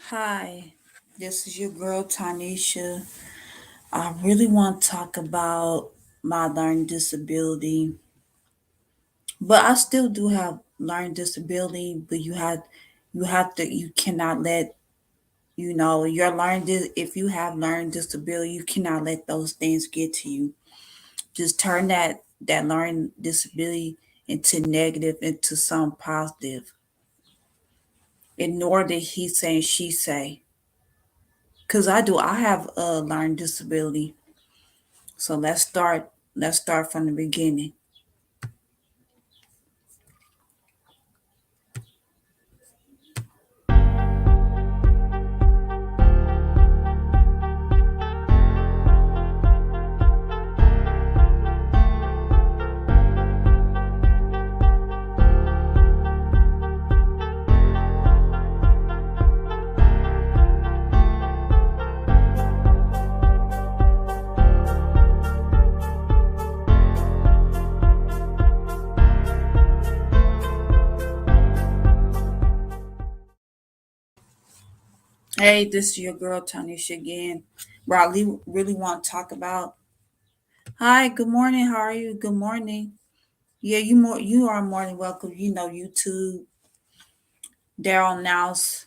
Hi, this is your girl Tanisha. I really want to talk about my learning disability, but I still do have learning disability. But you cannot let your if you have learning disability, you cannot let those things get to you. Just turn that learning disability into negative, into some positive. Ignore the he say and she say, cause I have a learning disability. So let's start from the beginning. Hey, this is your girl Tanisha again. Where I really want to talk about. Hi, good morning. How are you? Good morning. Yeah, you are more than welcome. YouTube, Daryl Nouse,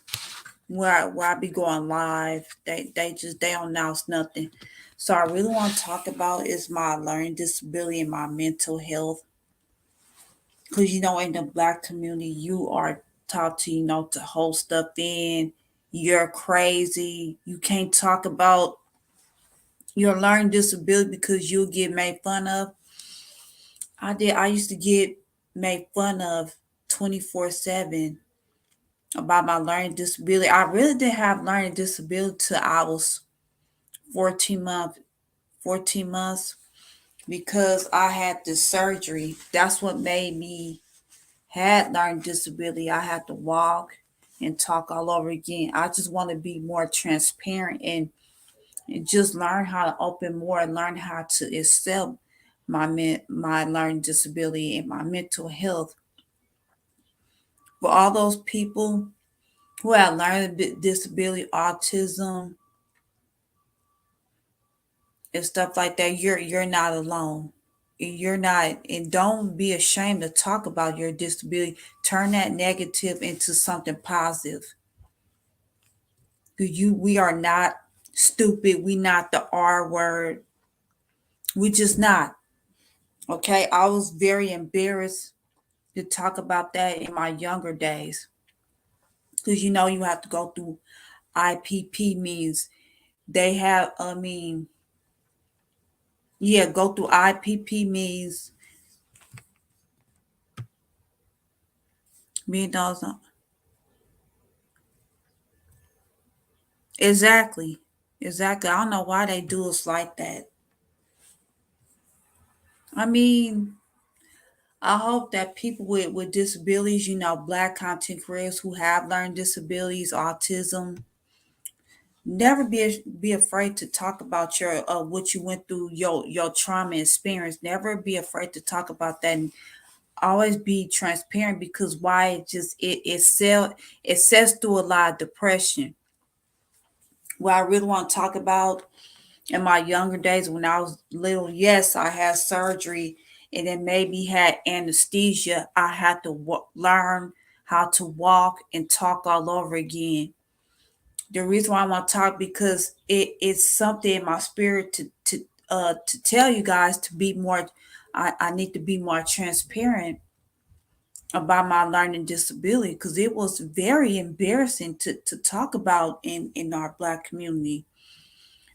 where I be going live. They don't announce nothing. So I really want to talk about is my learning disability and my mental health. Because in the black community, you are taught to to hold stuff in. You're crazy. You can't talk about your learning disability because you'll get made fun of. I used to get made fun of 24/7 about my learning disability. I really did have learning disability till I was 14 months 14 months because I had the surgery. That's what made me had learning disability. I had to walk and talk all over again. I just want to be more transparent and just learn how to open more and learn how to accept my learning disability and my mental health. For all those people who have learning disability, autism, and stuff like that, you're not alone. You're not, and don't be ashamed to talk about your disability. Turn that negative into something positive. We are not stupid. We not the R word. We just not. Okay. I was very embarrassed to talk about that in my younger days. Because you have to go through IPP means they have, yeah, go through IPP means $1 million. Exactly. Exactly. I don't know why they do us like that. I mean, I hope that people with disabilities, black content creators who have learned disabilities, autism, never be afraid to talk about your what you went through, your trauma experience. Never be afraid to talk about that, and always be transparent because why it says through a lot of depression. What I really want to talk about in my younger days when I was little, yes, I had surgery and then maybe had anesthesia. I had to learn how to walk and talk all over again. The reason why I want to talk because it's something in my spirit to tell you guys to be more. I need to be more transparent about my learning disability because it was very embarrassing to talk about in our black community.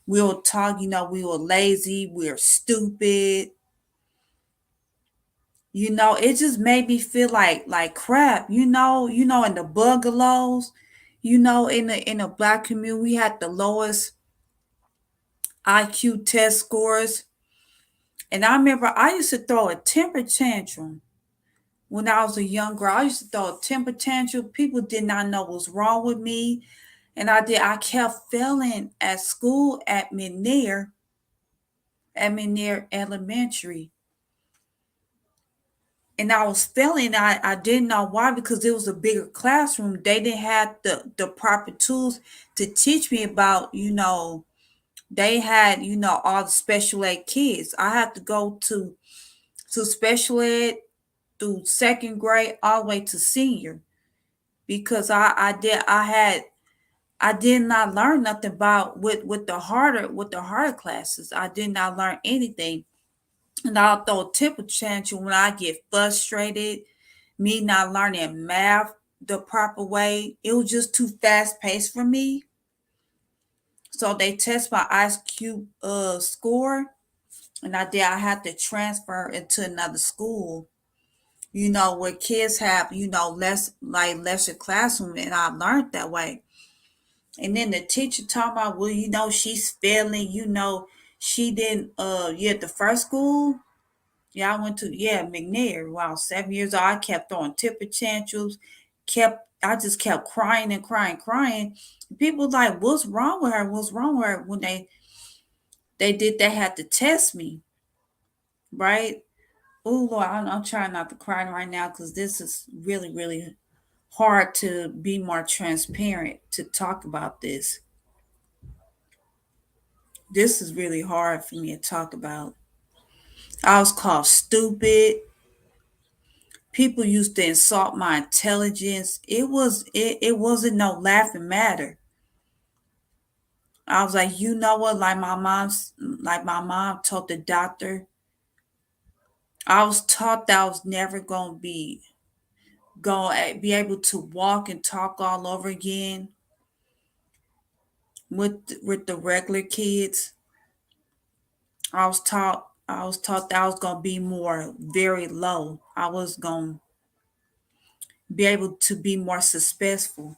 We will talk, we were lazy, we were stupid. It just made me feel like crap. In the bungalows, in the black community, we had the lowest IQ test scores. And I remember I used to throw a temper tantrum when I was a young girl. I used to throw a temper tantrum. People did not know what was wrong with me. And I kept failing at school at McNair Elementary. and I was failing. I didn't know why, because it was a bigger classroom. They didn't have the proper tools to teach me about, they had, all the special ed kids. I had to go to special ed through second grade all the way to senior, because I did not learn nothing about with the harder classes. I did not learn anything. And I'll throw a temper tantrum when I get frustrated, me not learning math the proper way. It was just too fast paced for me. So they test my IQ score, and I had to transfer into another school, where kids have, lesser classroom, and I learned that way. And then the teacher talking about, well, she's failing, she didn't at the first school. Yeah, I went to, McNair. Wow, 7 years old. I kept throwing temper tantrums, I just kept crying and crying, crying. People like, what's wrong with her? What's wrong with her? When they had to test me, right? Oh Lord, I'm trying not to cry right now, because this is really, really hard to be more transparent to talk about this. This is really hard for me to talk about. I was called stupid. People used to insult my intelligence. It wasn't no laughing matter. I was like, you know what? Like my mom told the doctor, I was taught that I was never gonna be able to walk and talk all over again with the regular kids. I was taught that I was gonna be more very low. I was gonna be able to be more successful.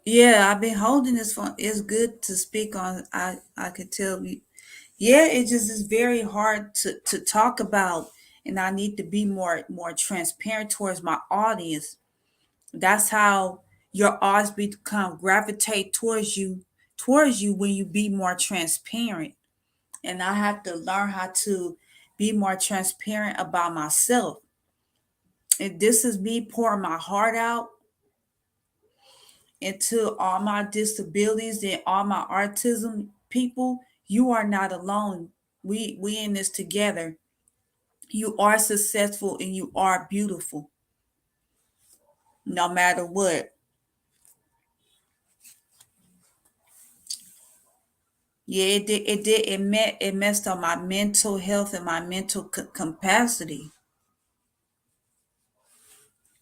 Yeah, I've been holding this phone. It's good to speak on. I could tell you. Yeah, it just is very hard to talk about, and I need to be more transparent towards my audience. That's how your audience become gravitate towards you when you be more transparent. And I have to learn how to be more transparent about myself. And this is me pouring my heart out into all my disabilities and all my autism people. You are not alone. We in this together. You are successful and you are beautiful, no matter what. Yeah, it messed up my mental health and my mental capacity.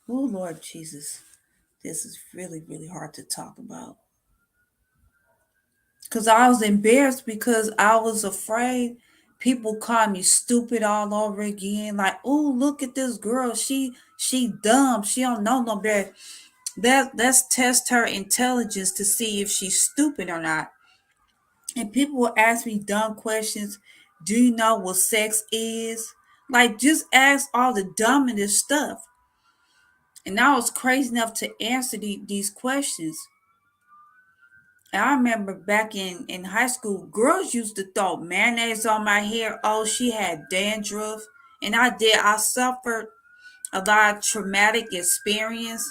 Oh Lord Jesus, this is really, really hard to talk about. Because I was embarrassed, because I was afraid people call me stupid all over again. Like, oh, look at this girl. She dumb. She don't know no better. Let's test her intelligence to see if she's stupid or not. And people will ask me dumb questions. Do you know what sex is? Like, just ask all the dumbest stuff. And I was crazy enough to answer these questions. And I remember back in high school, girls used to throw mayonnaise on my hair. Oh, she had dandruff. And I did. I suffered a lot of traumatic experience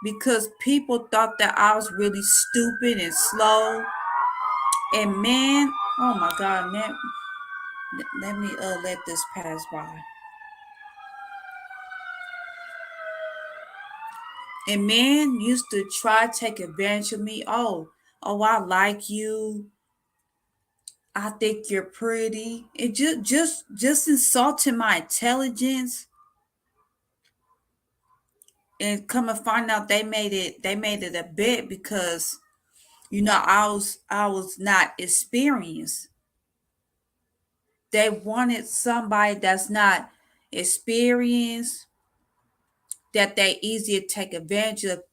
because people thought that I was really stupid and slow. And man, oh my God, man, let me let this pass by. And man used to try to take advantage of me. Oh, I like you. I think you're pretty. It just insulting my intelligence, and come and find out they made it a bit because I was not experienced. They wanted somebody that's not experienced, that they easier take advantage of.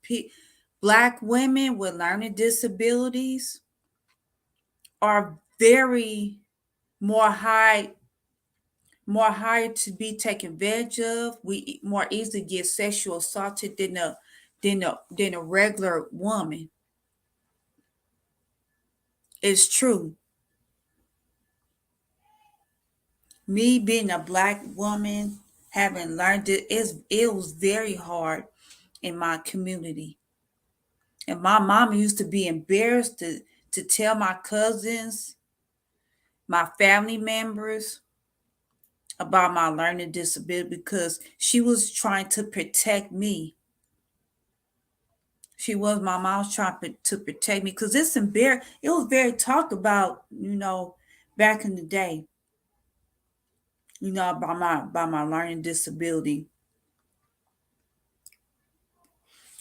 Black women with learning disabilities are very more high more higher to be taken advantage of. We more easily get sexual assaulted than a regular woman. It's true. Me being a black woman, having learned it was very hard in my community. And my mom used to be embarrassed to tell my cousins, my family members about my learning disability because she was trying to protect me. My mom was trying to protect me because it was very talked about, back in the day, about my learning disability.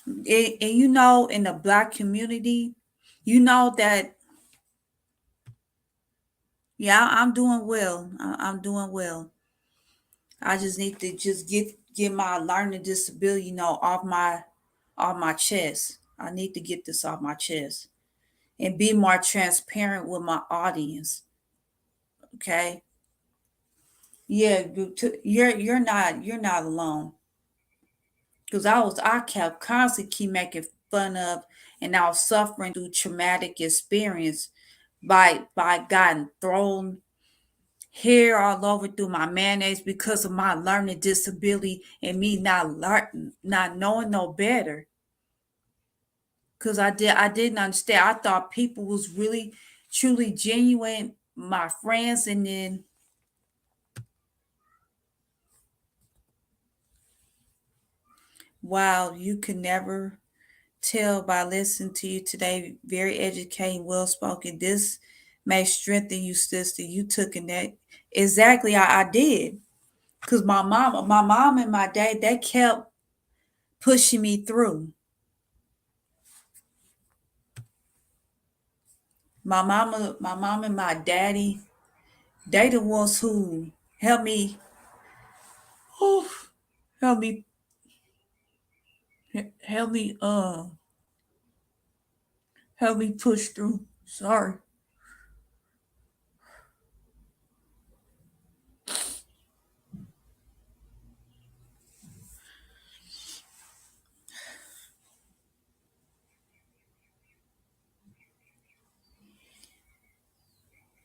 And in the black community, you know that, yeah, I'm doing well. I'm doing well. I just need to just get my learning disability, off my chest. I need to get this off my chest and be more transparent with my audience. Okay. Yeah, you're not alone. Because I kept constantly keep making fun of, and I was suffering through traumatic experience by gotten thrown hair all over through my mayonnaise because of my learning disability and me not knowing no better. Because I didn't understand. I thought people was really truly genuine, my friends, and then wow, you can never tell by listening to you today. Very educated, well spoken. This may strengthen you, sister. You took in that exactly. I did because my mom and my dad, they kept pushing me through. My mom and my daddy, they the ones who helped me, whew, help me, help me, help me push through. Sorry,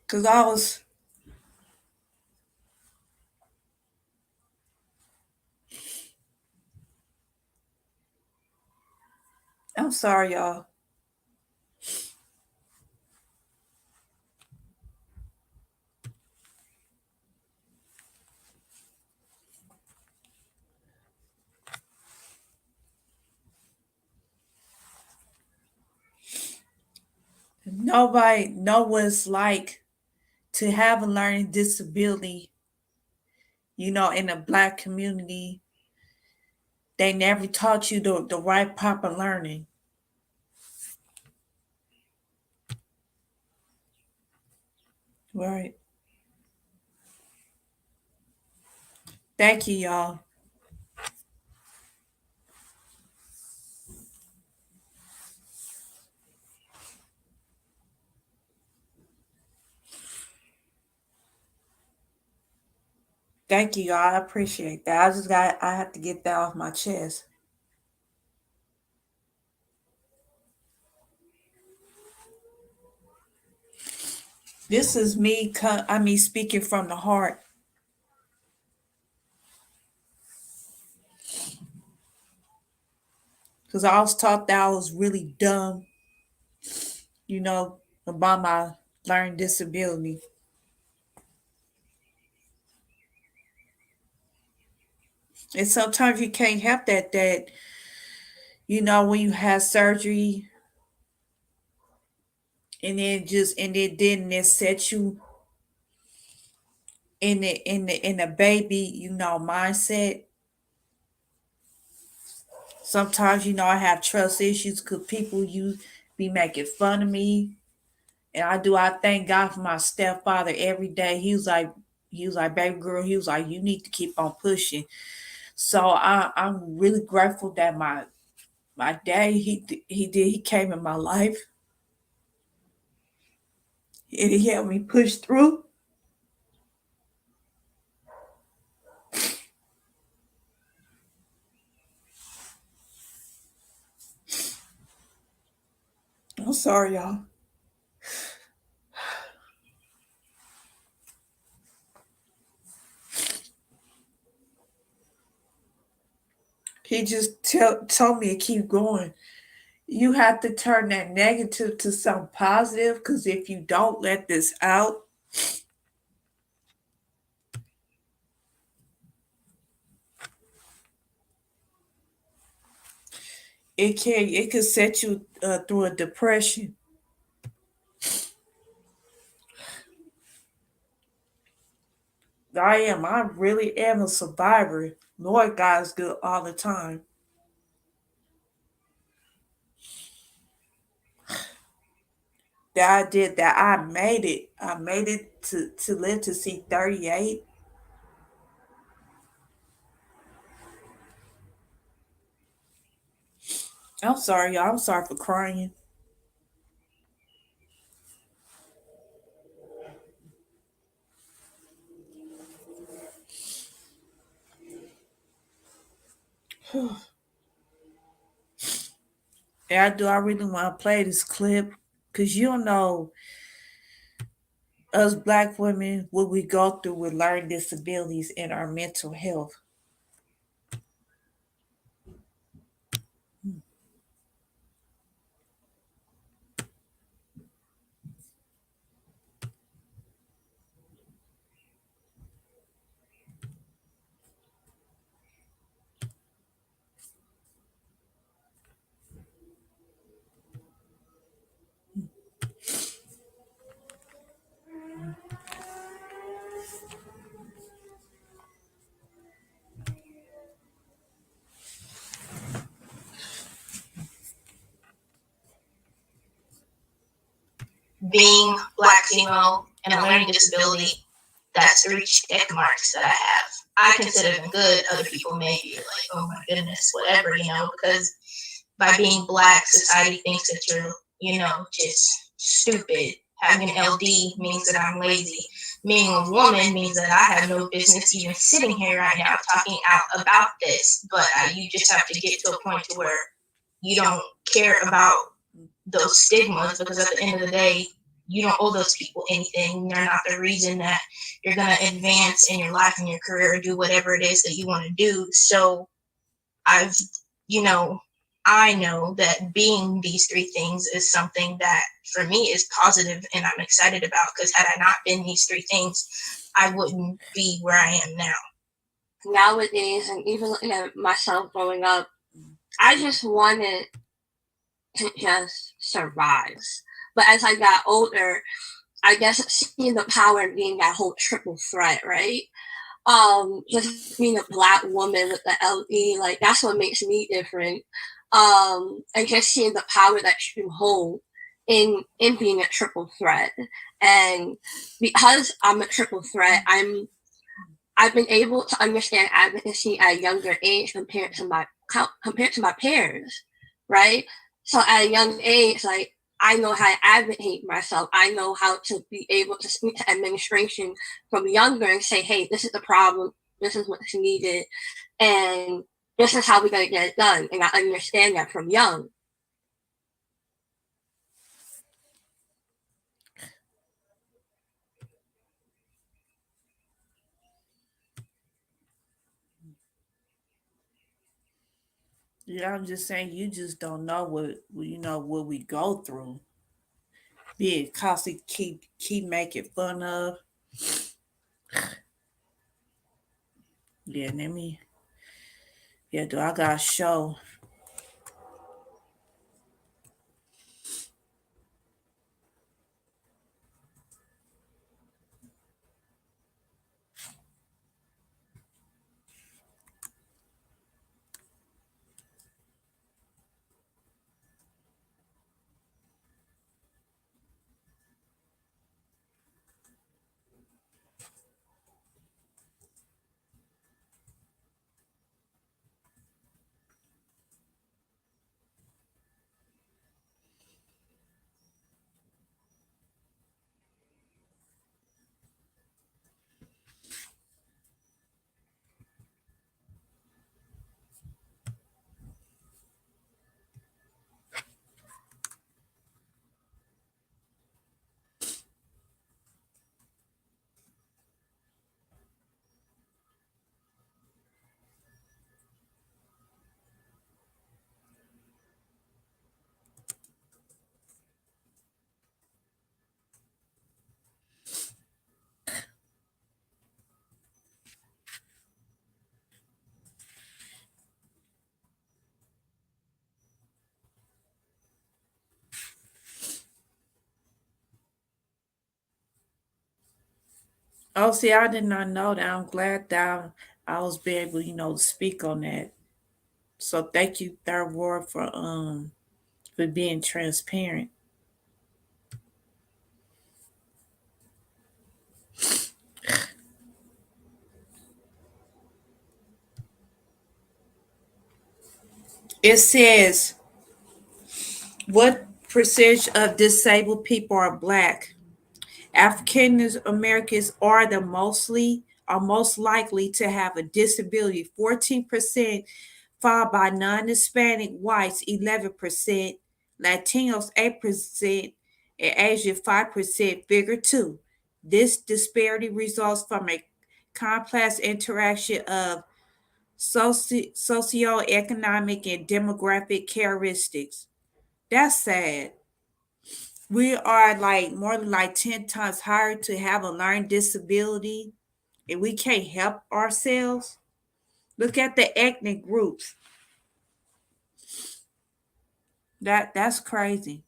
because I'm sorry, y'all. Nobody know what it's like to have a learning disability, in the black community. They never taught you the right proper learning. Right. Thank you, y'all. Thank you, y'all. I appreciate that. I have to get that off my chest. This is me, speaking from the heart. Because I was taught that I was really dumb, you know, about my learning disability. And sometimes you can't help that, when you have surgery and it didn't it set you in the baby, mindset. Sometimes, I have trust issues because people you be making fun of me. And I thank God for my stepfather every day. He was like, baby girl, he was like, you need to keep on pushing. So I'm really grateful that my dad he came in my life and he helped me push through. I'm sorry, y'all. He just told me to keep going. You have to turn that negative to something positive because if you don't let this out, it could set you through a depression. I really am a survivor. Lord God is good all the time. That I did that. I made it. I made it to live to see 38. I'm sorry, y'all. I'm sorry for crying. And I really want to play this clip because you know us black women what we go through with learning disabilities and our mental health. Being black, female, and a learning disability, that's 3 check marks that I have. I consider them good. Other people may be like, oh my goodness, whatever, because by being black, society thinks that you're, just stupid. Having an LD means that I'm lazy. Being a woman means that I have no business even sitting here right now talking out about this. But you just have to get to a point to where you don't care about those stigmas, because at the end of the day, you don't owe those people anything. They're not the reason that you're going to advance in your life and your career or do whatever it is that you want to do. So I've, you know, I know that being these 3 things is something that for me is positive and I'm excited about, because had I not been these 3 things, I wouldn't be where I am now. Nowadays, and even looking at myself growing up, I just wanted to just survive. But as I got older, I guess seeing the power of being that whole triple threat, right? Just being a black woman with the LE, like that's what makes me different. And just seeing the power that you hold in being a triple threat. And because I'm a triple threat, I've been able to understand advocacy at a younger age compared to my peers, right? So at a young age, like I know how to advocate myself. I know how to be able to speak to administration from younger and say, hey, this is the problem. This is what's needed. And this is how we're going to get it done. And I understand that from young. Yeah, I'm just saying you just don't know what we go through. Being constantly keep making fun of. Yeah, let me. Yeah, do I got a show? Oh, see, I did not know that. I'm glad that I was be able, to speak on that. So thank you, Third Ward, for being transparent. It says, what percentage of disabled people are black? African Americans are most likely to have a disability. 14%, followed by non-Hispanic whites, 11%, Latinos, 8%, and Asian, 5%. Figure two. This disparity results from a complex interaction of socioeconomic and demographic characteristics. That's sad. We are like more than like 10 times higher to have a learning disability and we can't help ourselves. Look at the ethnic groups. That's crazy.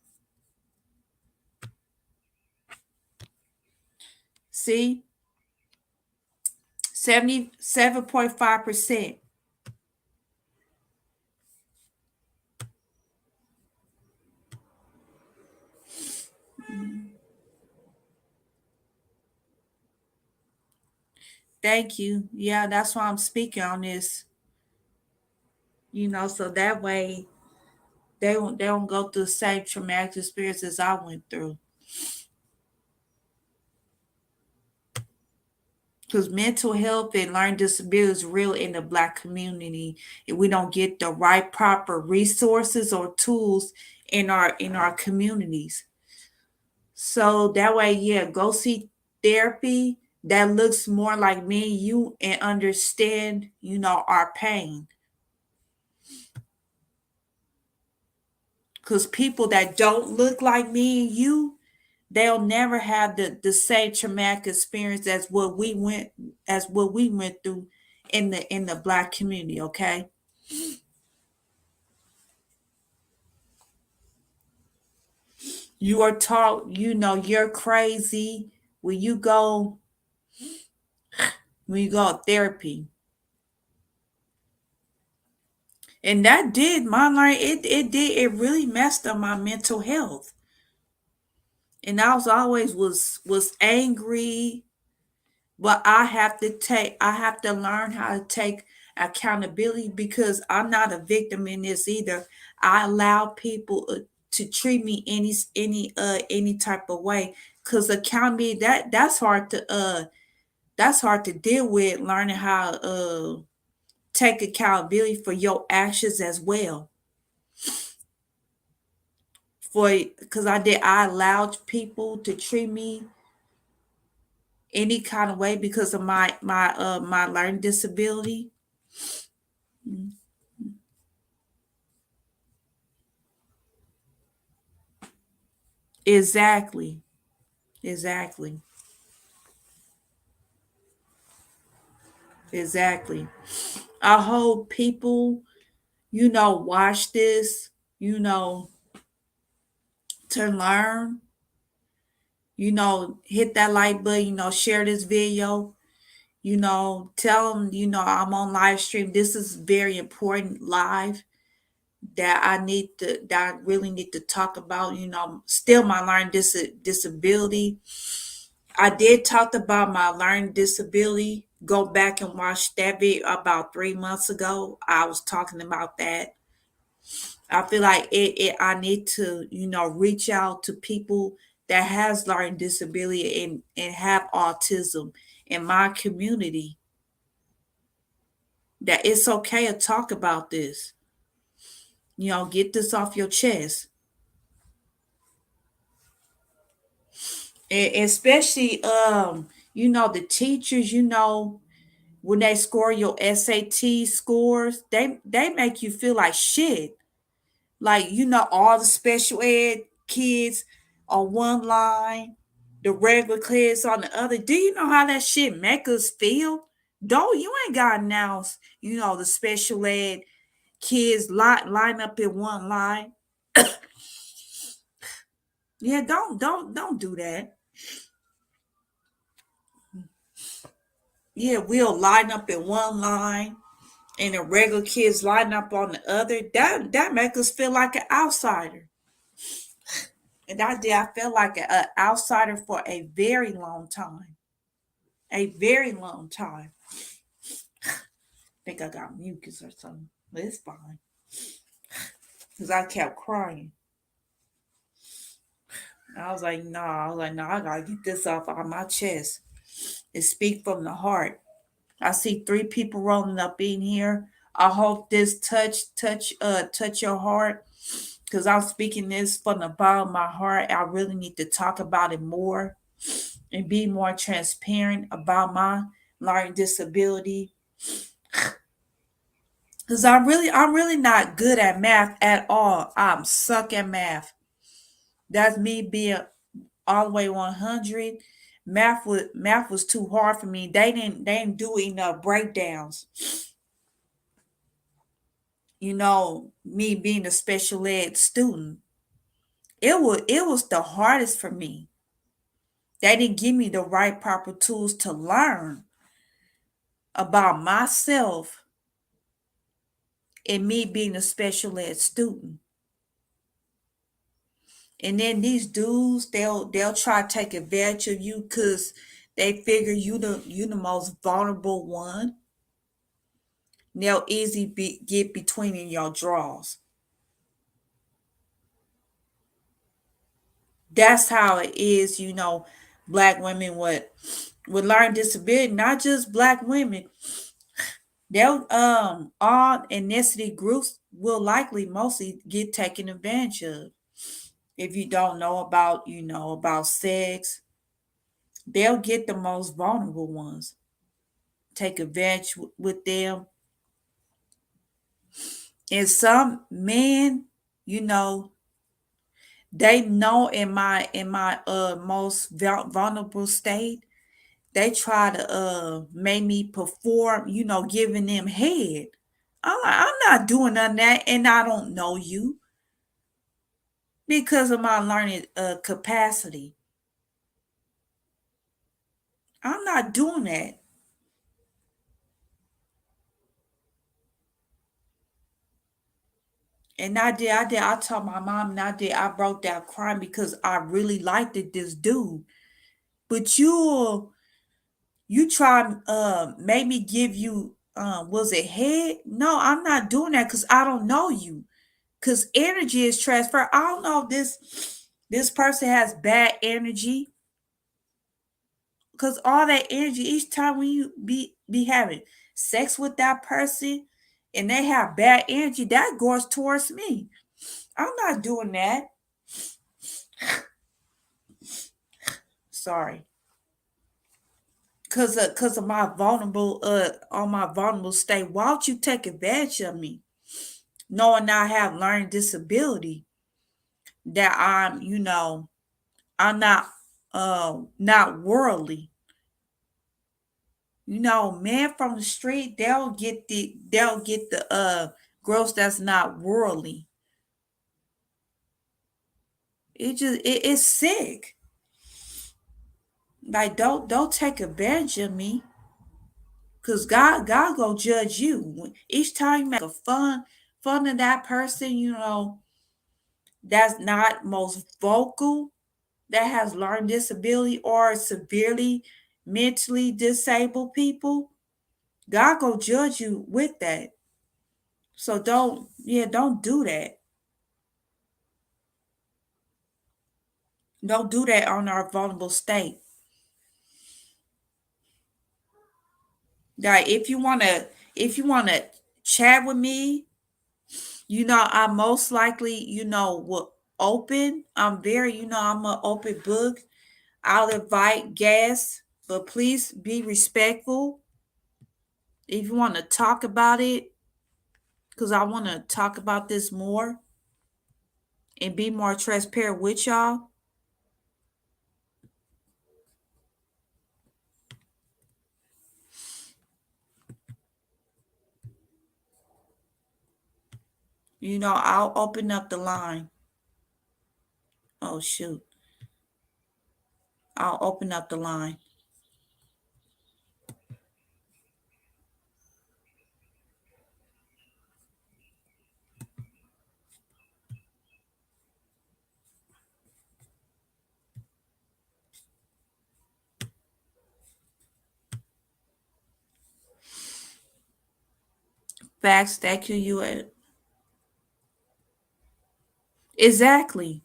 See, 77.5%. Thank you. Yeah, that's why I'm speaking on this. So that way they don't go through the same traumatic experiences I went through. Because mental health and learning disability is real in the black community, and we don't get the right proper resources or tools in our communities. So that way, yeah, go see therapy that looks more like me and you and understand, our pain. Because people that don't look like me and you, they'll never have the same traumatic experience as what we went through in the black community, okay? You are taught, you're crazy when you go when you go to therapy. And that did my life, it really messed up my mental health. And I was angry, but I have to learn how to take accountability because I'm not a victim in this either. I allow people to treat me any type of way because accountability that's hard to deal with, learning how to take accountability for your actions as well. For because I allowed people to treat me any kind of way because of my learning disability. Exactly. Exactly. Exactly. I hope people, watch this, you know, to learn, hit that like button, share this video, tell them, I'm on live stream. This is very important live that I really need to talk about, still my learning disability. I did talk about my learning disability. Go back and watch that video about 3 months ago. I was talking about that. I feel like I need to, reach out to people that has learning disability and have autism in my community. That it's okay to talk about this. Get this off your chest. And especially the teachers, when they score your SAT scores, they make you feel like shit. Like, all the special ed kids on one line, the regular kids on the other. Do you know how that shit make us feel? Don't you ain't got to announce, the special ed kids line up in one line. Yeah, don't do that. Yeah, we'll line up in one line and the regular kids line up on the other. That make us feel like an outsider. And I felt like an outsider for a very long time. A very long time. Think I got mucus or something. But it's fine. Because I kept crying. I was like, no, I gotta get this off of my chest. And speak from the heart. I see three people rolling up in here. I hope this touch your heart. Because I'm speaking this from the bottom of my heart. I really need to talk about it more and be more transparent about my learning disability. Because I'm really not good at math at all. I'm suck at math. That's me being all the way 100. Math was too hard for me. They didn't do enough breakdowns. Me being a special ed student, it was the hardest for me. They didn't give me the right proper tools to learn about myself and me being a special ed student. And then these dudes, they'll try to take advantage of you because they figure you the most vulnerable one. They'll get between in your drawers. That's how it is, black women with learning disability, not just black women. They'll all ethnicity groups will likely mostly get taken advantage of. If you don't know about sex, they'll get the most vulnerable ones, take advantage with them. And some men, you know, they know in my most vulnerable state, they try to make me perform, giving them head. I'm not doing none of that, and I don't know you because of my learning capacity. I'm not doing that. And I told my mom, and I broke down crying because I really liked this dude. But you try make me give you was it head? No, I'm not doing that because I don't know you. Because energy is transferred. I don't know if this person has bad energy. Because all that energy, each time when you be having sex with that person and they have bad energy, that goes towards me. I'm not doing that. Sorry. Cause of my vulnerable on my vulnerable state. Why would you take advantage of me? Knowing I have learning disability, that I'm not worldly. Men from the street, they'll get the girls that's not worldly. It's sick. Like don't take advantage of me. Cause God go judge you. Each time you make a fun of that person, that's not most vocal, that has learning disability or severely mentally disabled people, God go judge you with that. So don't do that. Don't do that on our vulnerable state. Like if you wanna chat with me, I most likely, will open. I'm an open book. I'll invite guests, but please be respectful. If you want to talk about it, because I want to talk about this more and be more transparent with y'all. I'll open up the line. Oh, shoot. I'll open up the line. Facts. Thank you. Exactly.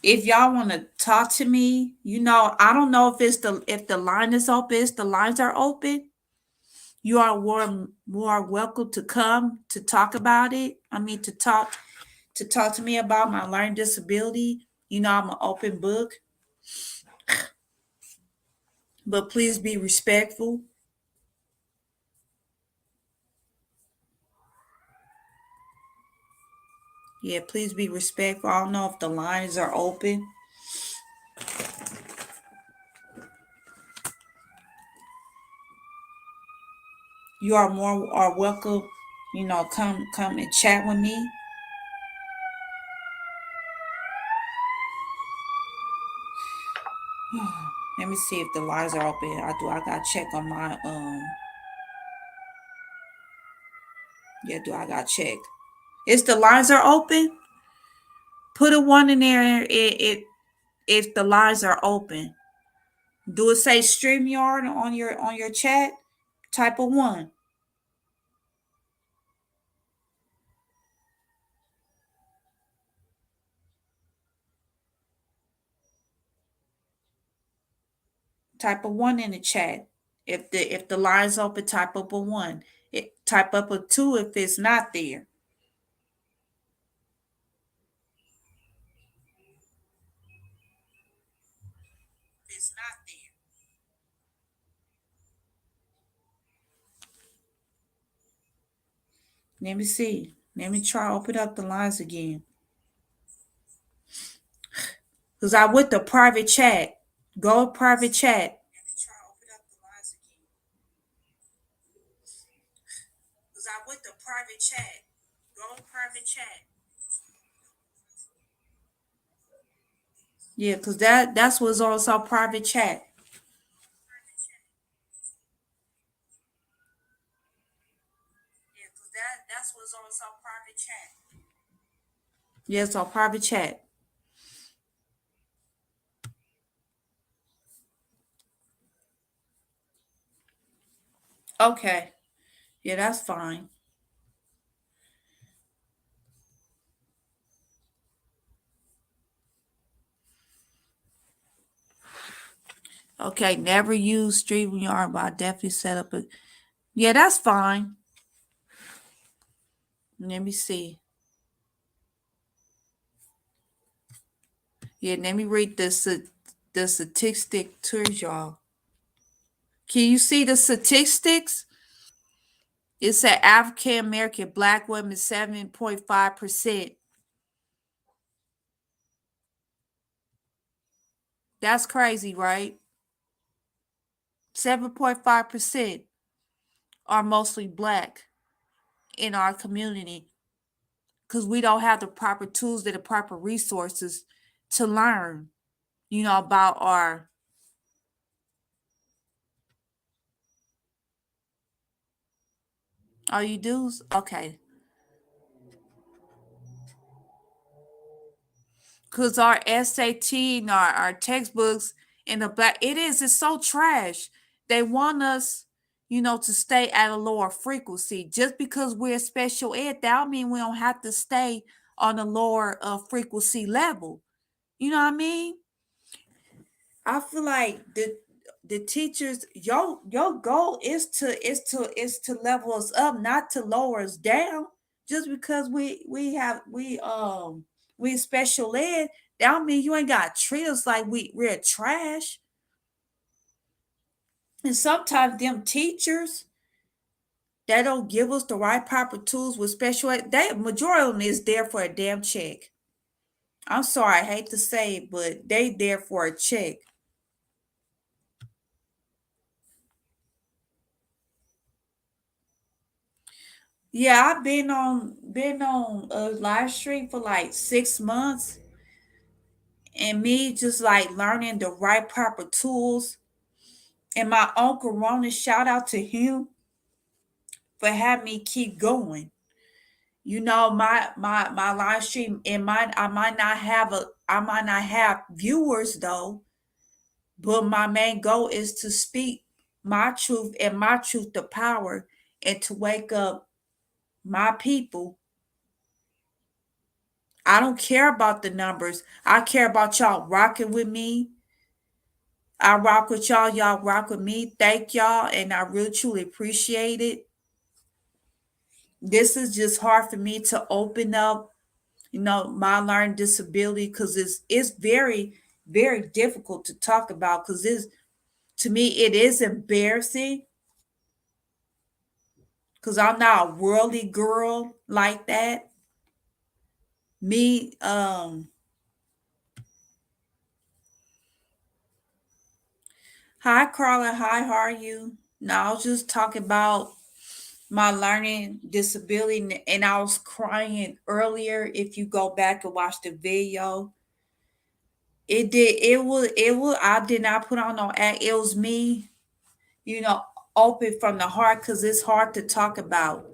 If y'all want to talk to me, I don't know if the line is open. If the lines are open, you are more welcome to come to talk about it. I mean, to talk to me about my learning disability. I'm an open book, but please be respectful. Yeah, please be respectful. I don't know if the lines are open. You are more are welcome. Come and chat with me. Let me see if the lines are open. I gotta check on my Yeah, do I gotta check? If the lines are open, put a one in there. If the lines are open, do it say StreamYard on your chat? Type of one. Type of one in the chat. If the lines open, type up a one. Type up a two if it's not there. If it's not there. Let me see. Let me try open up the lines again. Cause I went to private chat. Go to private chat. Let me try open up the lines again. Cause I went to private chat. Go to private chat. Yeah, cause that's what's also private chat. Yeah, cause that's what's also private chat. Yeah, it's on private chat. Okay. Yeah, that's fine. Okay, never use StreamYard, but I definitely set up a. Yeah, that's fine. Let me see. Yeah, let me read the statistic to y'all. Can you see the statistics? It said African American black women 7.5%. That's crazy, right? 7.5% are mostly black in our community because we don't have the proper tools and the proper resources to learn, about our. Oh, you do? Okay. Because our SAT and our textbooks in the black, it's so trash. They want us, to stay at a lower frequency. Just because we're special ed, that don't mean we don't have to stay on a lower frequency level. You know what I mean? I feel like the teachers, your goal is to level us up, not to lower us down. Just because we special ed, that don't mean you ain't got to treat us like we're trash. And sometimes them teachers that don't give us the right proper tools with special ed, that majority of them is there for a damn check. I'm sorry, I hate to say it, but they there for a check. Yeah, I've been on a live stream for like 6 months, and me just like learning the right proper tools. And my uncle Ronan, shout out to him for having me keep going. My live stream, I might not have viewers though, but my main goal is to speak my truth and my truth to power, and to wake up my people. I don't care about the numbers. I care about y'all rocking with me. I rock with y'all. Y'all rock with me. Thank y'all. And I really truly appreciate it. This is just hard for me to open up, my learning disability because it's very, very difficult to talk about because it's to me it is embarrassing because I'm not a worldly girl like that. Me, hi Carla, hi, how are you? Now I was just talking about my learning disability and I was crying earlier. If you go back and watch the video, it was I did not put on no act. It was me, you know, open from the heart because it's hard to talk about.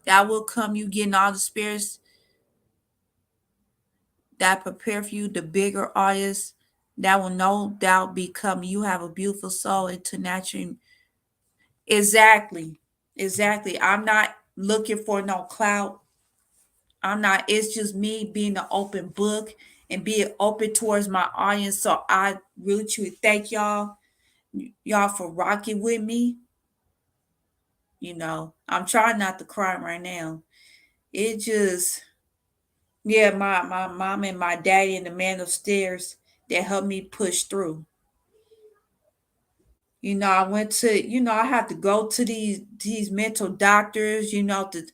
That will come you getting all the spirits that prepare for you, the bigger audience that will no doubt become you have a beautiful soul into natural. Exactly. Exactly. I'm not looking for no clout. I'm not, it's just me being an open book and being open towards my audience. So I really truly thank y'all for rocking with me. I'm trying not to cry right now. It just, yeah, my mom and my daddy and the man upstairs that helped me push through. I went to, I had to go to these mental doctors, to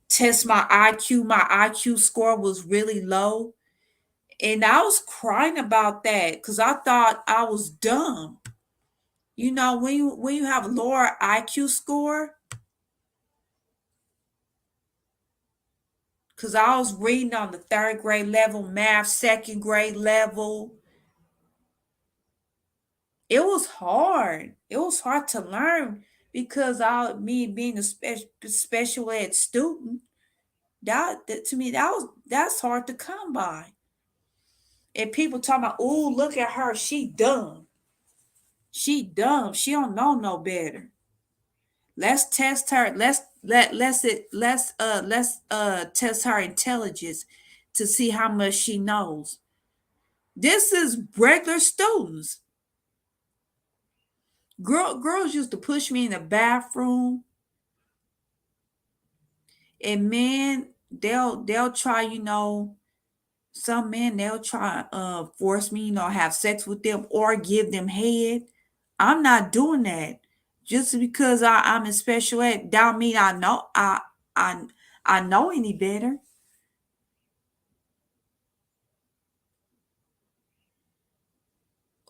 test my IQ. My IQ score was really low. And I was crying about that because I thought I was dumb. When you have a lower IQ score, because I was reading on the third grade level, math, second grade level. It was hard. It was hard to learn because me being a special ed student, that to me that's hard to come by. And people talking about, oh, look at her, she dumb. She dumb. She don't know no better. Let's test her. Let's test her intelligence to see how much she knows. This is regular students. Girls used to push me in the bathroom, and men, they'll try, some men they'll try force me, have sex with them or give them head. I'm not doing that. Just because I'm in special ed, don't mean I I know any better.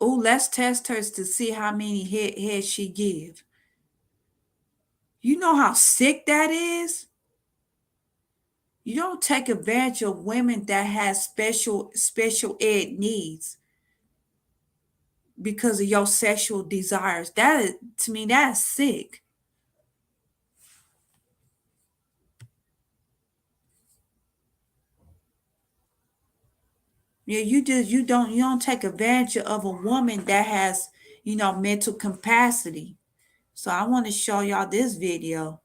Oh, let's test her to see how many heads she give. You know how sick that is? You don't take advantage of women that has special ed needs because of your sexual desires. That is, to me, that's sick. Yeah, you don't take advantage of a woman that has, mental capacity. So I want to show y'all this video.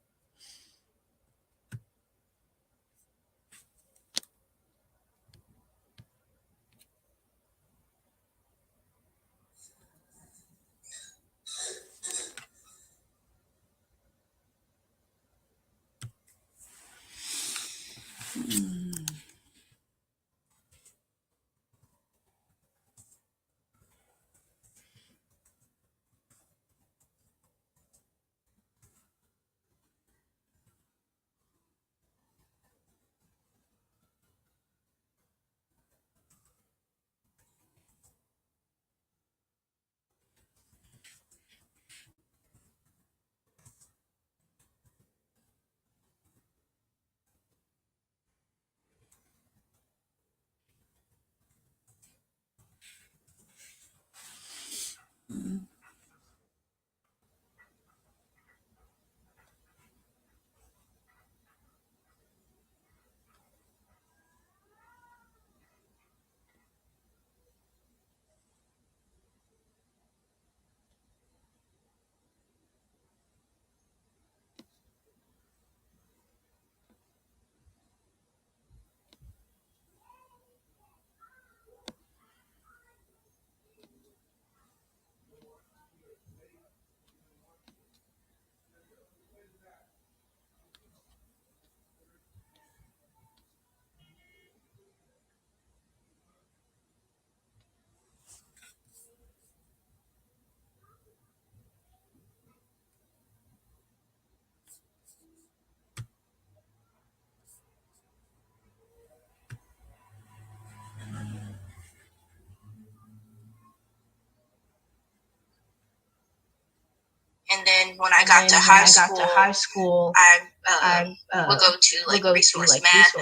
And then when I got to high school, I would go to like resource math,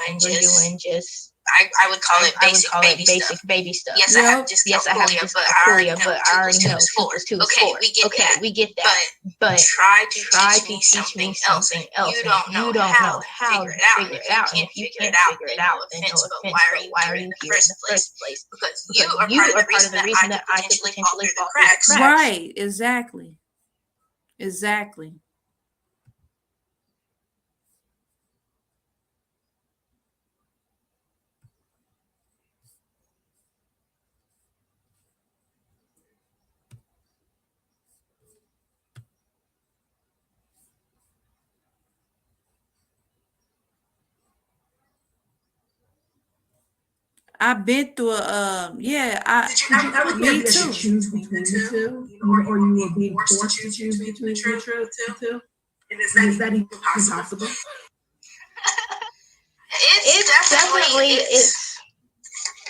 and we're doing just I would call it basic baby stuff. Yes, I have dyscalculia, but I already know 2 + 2 is 4. Okay, we get that. But try to teach me something else. You don't know how to figure it out. And if you can't figure it out, then no offense, but why are you here in the first place? Because you are part of the reason that I could potentially fall through the cracks. Right, exactly. Exactly. I've been through Did you ever me feel that you too. choose between the two, or you were being forced to choose between the two? And is that even possible? It's definitely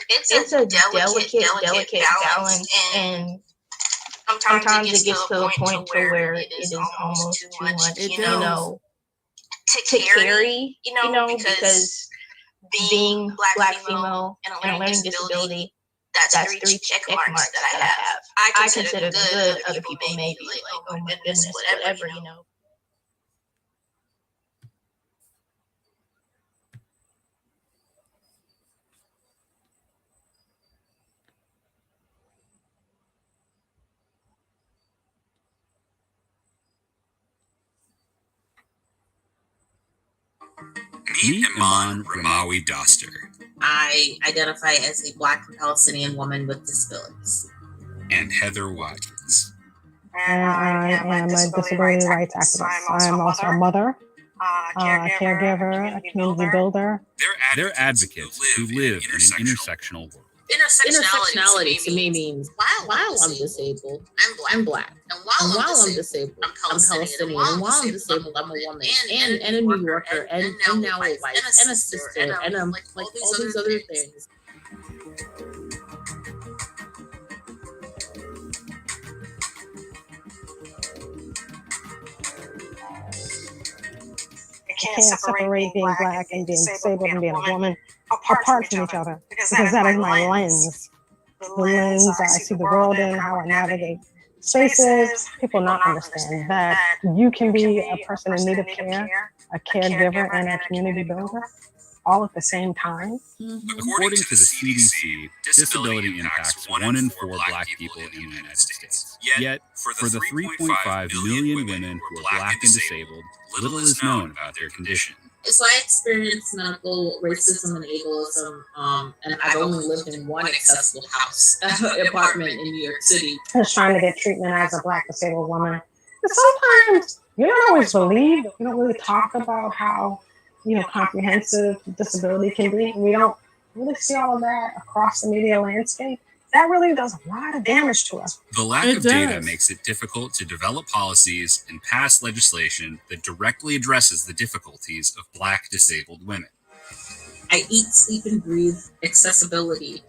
it's a delicate balance, and sometimes it gets to a point to where it is almost too much, It you does. know, to carry, because being black female and a learning disability, that's 3 check marks that I have. I consider them good. Other people may be like, oh my goodness, whatever, you know. Meet Iman Ramawi Doster. I identify as a Black Palestinian woman with disabilities. And Heather Watkins. And I am a disability rights activist. I'm also a mother, a caregiver, a community builder. They're advocates who live in an intersectional world. Intersectionality to me means while I'm disabled, I'm Black. And while I'm disabled, I'm Palestinian. And while I'm disabled, I'm a woman and a New Yorker and now a wife and a sister and like all these other things. You can't separate being Black and being disabled and being a woman apart from each other, because that is my lens. The lens I see the world in, how I navigate spaces. People not understand that you can be a person in need of care, a caregiver, and a community builder all at the same time. According to the CDC, disability impacts 1 in 4 Black people in the United States. Yet, for the 3.5 million women who are Black and disabled, little is known about their condition. So I experienced medical racism and ableism, and I've only lived in one accessible house, apartment in New York City. Just trying to get treatment as a Black disabled woman. And sometimes you don't always believe, you don't really talk about how, comprehensive disability can be. We don't really see all of that across the media landscape. That really does a lot of damage to us. The lack of data makes it difficult to develop policies and pass legislation that directly addresses the difficulties of Black disabled women. I eat, sleep, and breathe accessibility,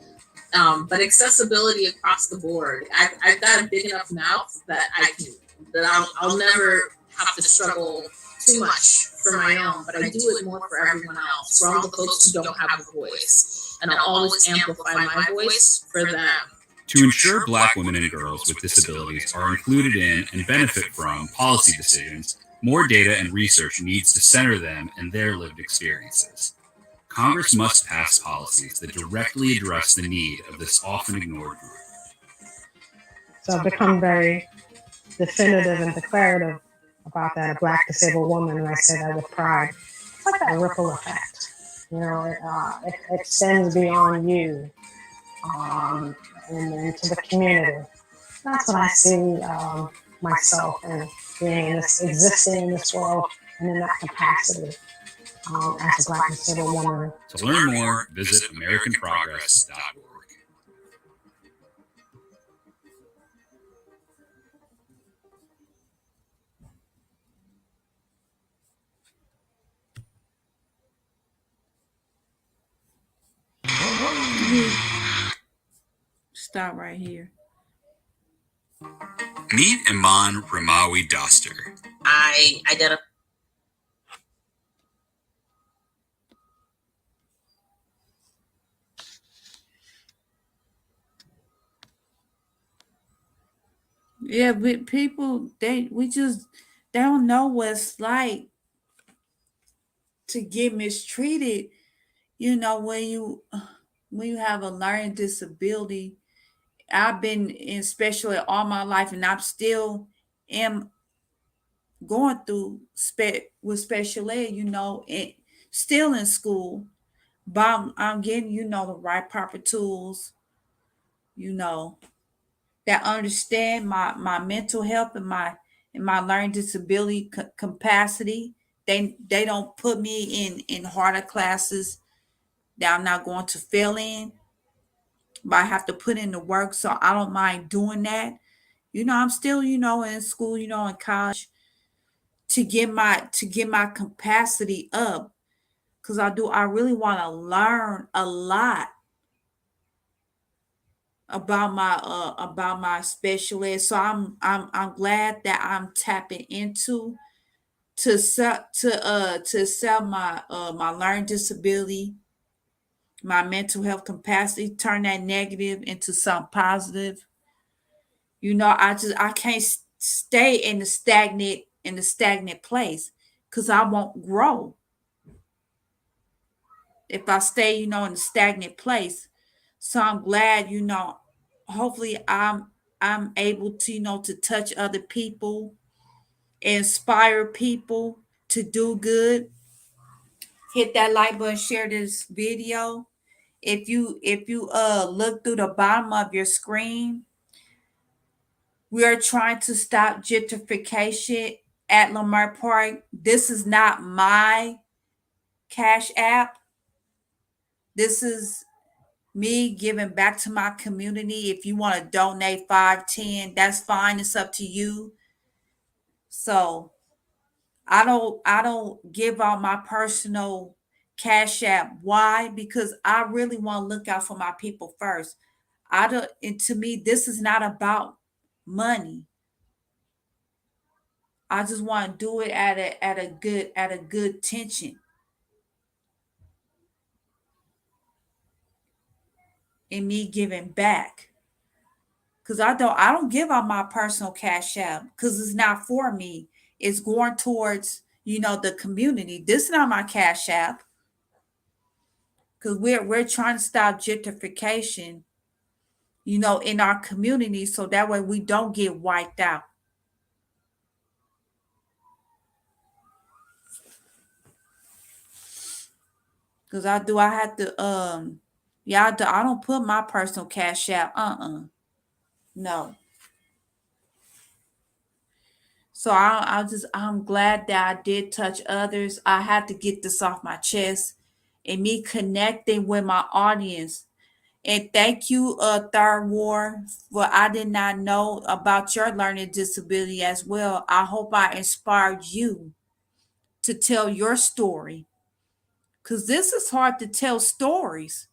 but accessibility across the board. I've got a big enough mouth that I'll never have to struggle too much for my own, but I do it more for everyone else, for all the folks who don't have a voice. And I'll always amplify my voice for them. To ensure Black women and girls with disabilities are included in and benefit from policy decisions, more data and research needs to center them and their lived experiences. Congress must pass policies that directly address the need of this often ignored group. So I've become very definitive and declarative about that, a Black disabled woman, and I say that with pride. It's like that ripple effect. It extends beyond you and into the community. That's what I see myself and being existing in this world and in that capacity as a Black disabled woman. To learn more, visit AmericanProgress.org. Stop right here. Meet Iman Ramawi Doster. I identify. Yeah, but people they don't know what it's like to get mistreated. You know, when you have a learning disability. I've been in special ed all my life, and I'm still am going through with special ed. You know, and still in school, but I'm getting the right proper tools. You know, that understand my mental health and my learning disability capacity. They don't put me in harder classes that I'm not going to fail in, but I have to put in the work. So I don't mind doing that. You know, I'm still in school, in college to get my capacity up because I really want to learn a lot about my special ed. So I'm glad that I'm tapping into to sell my learning disability, my mental health capacity, turn that negative into something positive. You know, I can't stay in the stagnant place because I won't grow if I stay, in a stagnant place. So I'm glad, hopefully I'm able to, to touch other people, inspire people to do good. Hit that like button, share this video. If you look through the bottom of your screen, we are trying to stop gentrification at Lamar Park. This is not my Cash App. This is me giving back to my community. If you want to donate 5, 10, that's fine. It's up to you. So I don't give out my personal Cash App. Why? Because I really want to look out for my people first. I don't and to me, this is not about money. I just want to do it at a good tension in me giving back. Cause I don't give out my personal Cash App because it's not for me. It's going towards, the community. This is not my Cash App because we're trying to stop gentrification, in our community so that way we don't get wiped out. Because I have to yeah, I don't put my personal Cash App. No. So I'm glad that I did touch others. I had to get this off my chest and me connecting with my audience. And thank you, Third War, for I did not know about your learning disability as well. I hope I inspired you to tell your story. Cause this is hard to tell stories.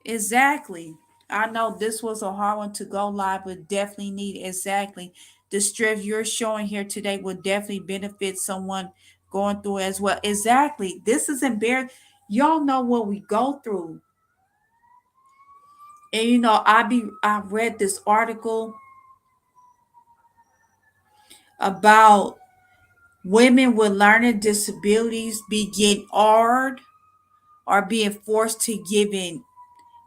Exactly. I know this was a hard one to go live, but definitely need exactly the strength you're showing here today would definitely benefit someone going through as well. Exactly. This is embarrassing. Y'all know what we go through. And I read this article about women with learning disabilities being hard or being forced to give in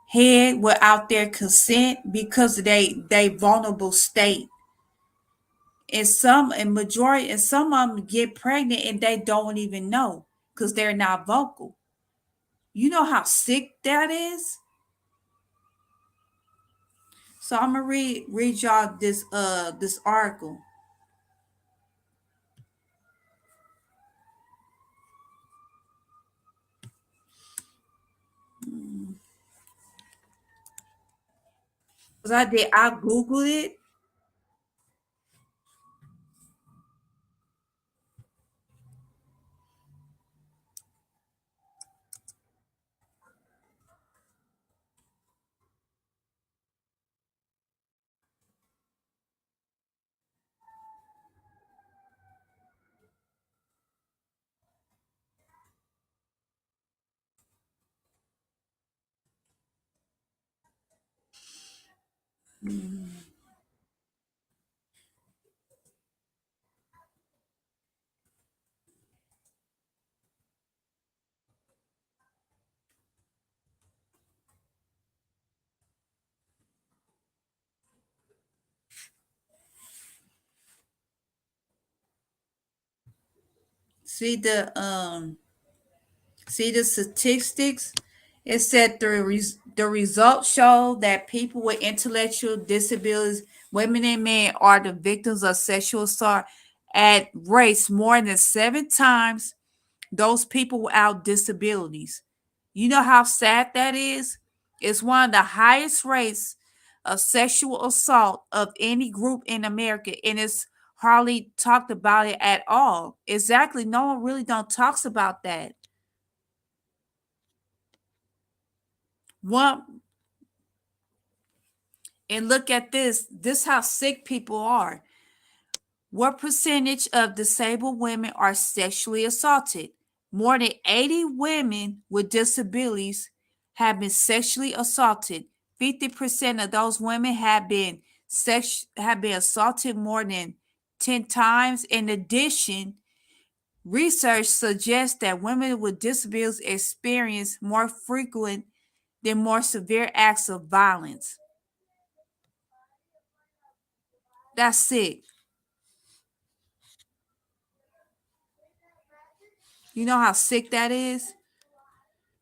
head without their consent because of they vulnerable state. And some of them get pregnant and they don't even know because they're not vocal. You know how sick that is? So I'm gonna read y'all this article. Because I Googled it. Mm. See the statistics. It said the results show that people with intellectual disabilities, women and men, are the victims of sexual assault at rates more than 7 times those people without disabilities. You know how sad that is? It's one of the highest rates of sexual assault of any group in America, and it's hardly talked about it at all. Exactly. No one really don't talks about that. One and look at this. This how sick people are. What percentage of disabled women are sexually assaulted? More than 80 women with disabilities have been sexually assaulted. 50% of those women have been assaulted more than 10 times. In addition, research suggests that women with disabilities experience more frequent than more severe acts of violence. That's sick. You know how sick that is?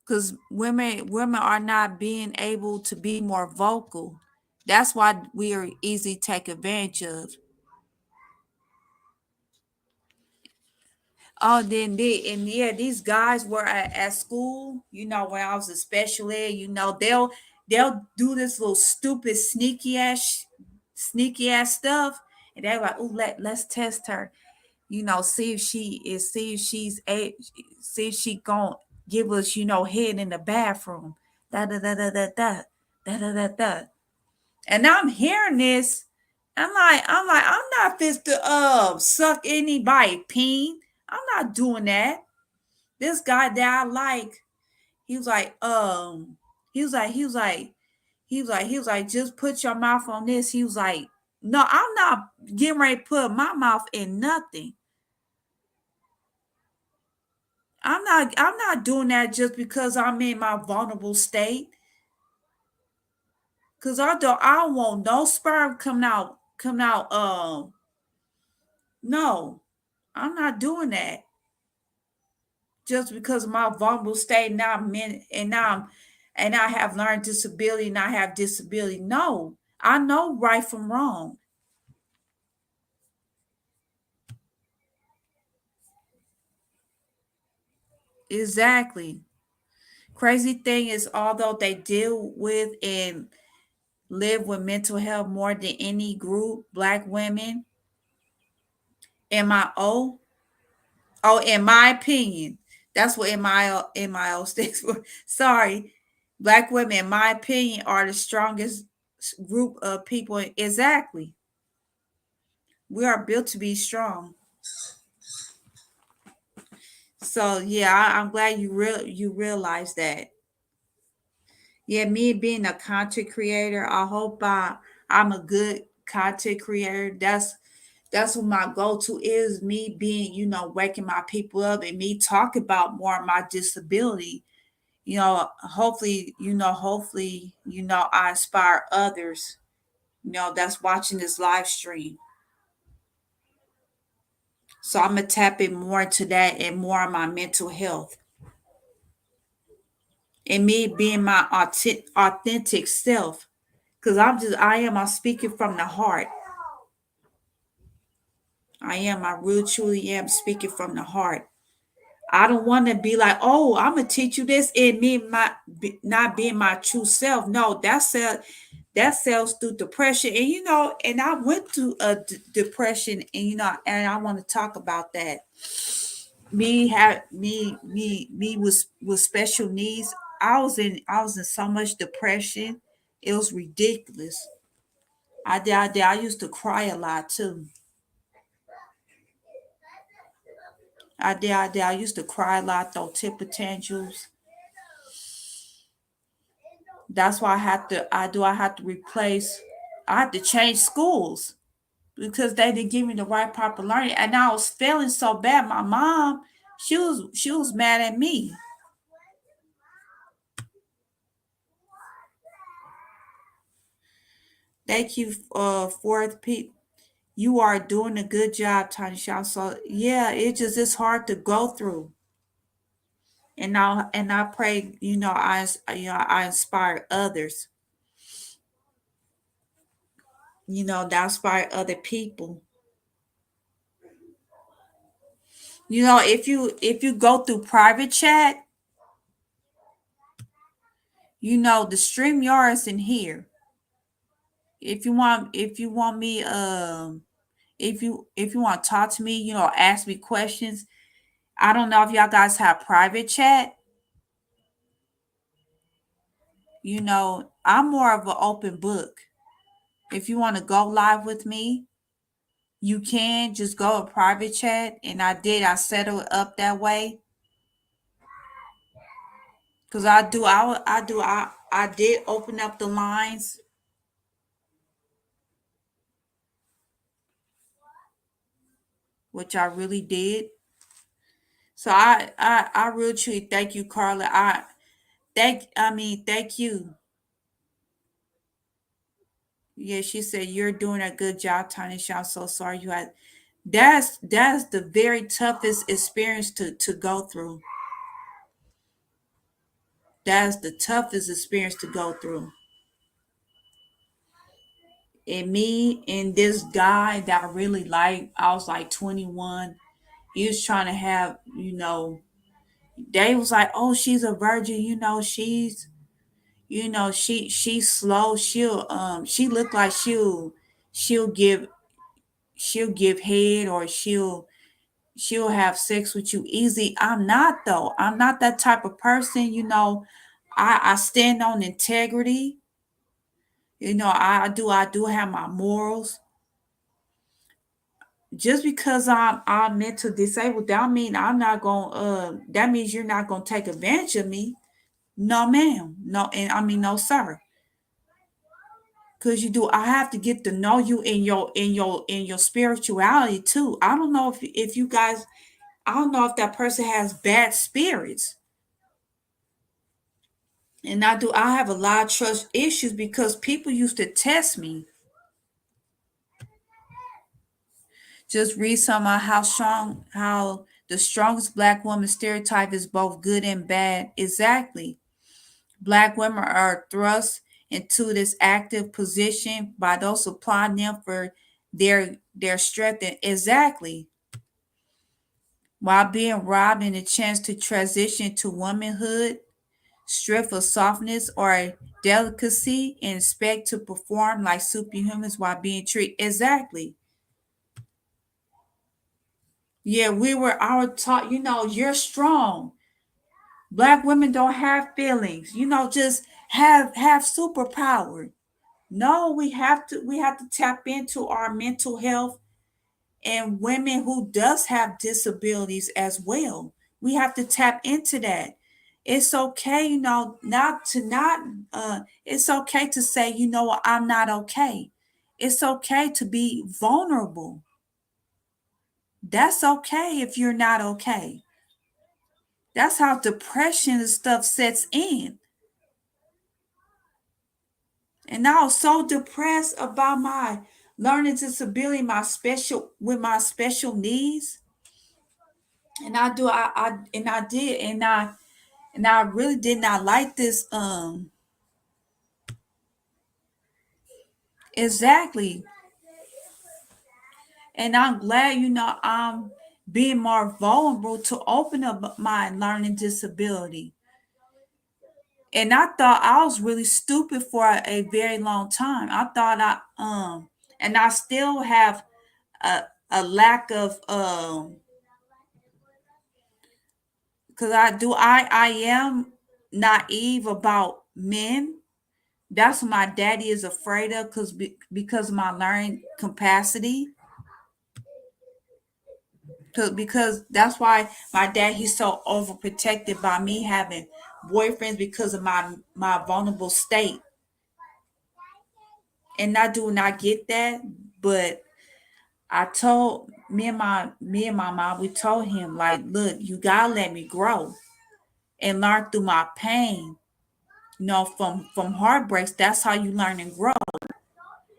Because women are not being able to be more vocal. That's why we are easy to take advantage of. Oh, and yeah, these guys were at school. When I was in special ed, they'll do this little stupid sneaky ass stuff, and they're like, "Oh, let's test her." See if she's a see if she gonna give us, head in the bathroom. Da da da da da da da da da da. And I'm hearing this. I'm not fit to suck anybody peen. I'm not doing that. This guy that I like, he was like, he was like, he was like, he was like, just put your mouth on this. He was like, no, I'm not getting ready to put my mouth in nothing. I'm not doing that just because I'm in my vulnerable state. Cause I don't want no sperm coming out. No, I'm not doing that just because of my vulnerable state. Now I'm in, and I have learned disability, and I have disability. No, I know right from wrong. Exactly. Crazy thing is, although they deal with and live with mental health more than any group, Black women, MIO. Oh, in my opinion, that's what MIO stands for. Sorry, Black women, in my opinion, are the strongest group of people. Exactly, we are built to be strong. So yeah, I'm glad you realize that. Yeah, me being a content creator, I hope I'm a good content creator. That's what my go-to is, me being, waking my people up, and me talk about more of my disability. Hopefully, I inspire others, that's watching this live stream. So I'm gonna tap in more into that and more on my mental health, and me being my authentic self. Because I'm speaking from the heart. I really truly am speaking from the heart. I don't want to be like, oh, I'm gonna teach you this, and not being my true self. No, that sells through depression, and and I went through a depression, and and I want to talk about that. Me with special needs. I was in so much depression. It was ridiculous. I used to cry a lot too. I used to cry a lot, throw temper tantrums. That's why I have to replace. I had to change schools because they didn't give me the right proper learning, and I was failing so bad. My mom, she was mad at me. Thank you, fourth Pete. You are doing a good job, Tiny Shaw. So yeah, it's hard to go through. And I pray, I inspire others, that inspire other people. If you go through private chat, the stream yards in here. If you want me, if you want to talk to me, ask me questions. I don't know if y'all guys have private chat. I'm more of an open book. If you want to go live with me, you can just go to private chat, and I set it up that way because I did open up the lines, which I really did. So I really truly thank you, Carla. Thank you. Yeah, she said you're doing a good job, Tiny. I'm so sorry you had. That's the very toughest experience to go through. That's the toughest experience to go through. And me and this guy that I really like, I was like 21. He was trying to have, they was like, oh, she's a virgin, she's slow. She look like she'll give she'll give head, or she'll have sex with you easy. I'm not, though. I'm not that type of person. I stand on integrity. I do have my morals. Just because I'm mental disabled, that mean I'm not gonna that means you're not gonna take advantage of me. No, ma'am. No, and I mean no, sir. Because I have to get to know you in your spirituality too. I don't know if you guys, I don't know if that person has bad spirits. And I have a lot of trust issues because people used to test me. Just read some of how the strongest black woman stereotype is both good and bad. Exactly. Black women are thrust into this active position by those supplying them for their strength. Exactly. While being robbed in a chance to transition to womanhood, stripped of softness or delicacy, and expect to perform like superhumans while being treated. Exactly. Yeah, our taught, you're strong. Black women don't have feelings. Just have superpower. No, we have to tap into our mental health, and women who does have disabilities as well. We have to tap into that. It's okay, it's okay to say, I'm not okay. It's okay to be vulnerable. That's okay if you're not okay. That's how depression and stuff sets in. And I was so depressed about my learning disability, my special needs. And I do I and I did and I really did not like this. Exactly. And I'm glad, I'm being more vulnerable to open up my learning disability. And I thought I was really stupid for a very long time. I thought and I still have a lack of because I am naive about men. That's what my daddy is afraid of because of my learning capacity. Because that's why my dad, he's so overprotected by me having boyfriends because of my vulnerable state. and I do not get that, but I told me and my mom, we told him like, look, you gotta let me grow and learn through my pain. From heartbreaks, that's how you learn and grow.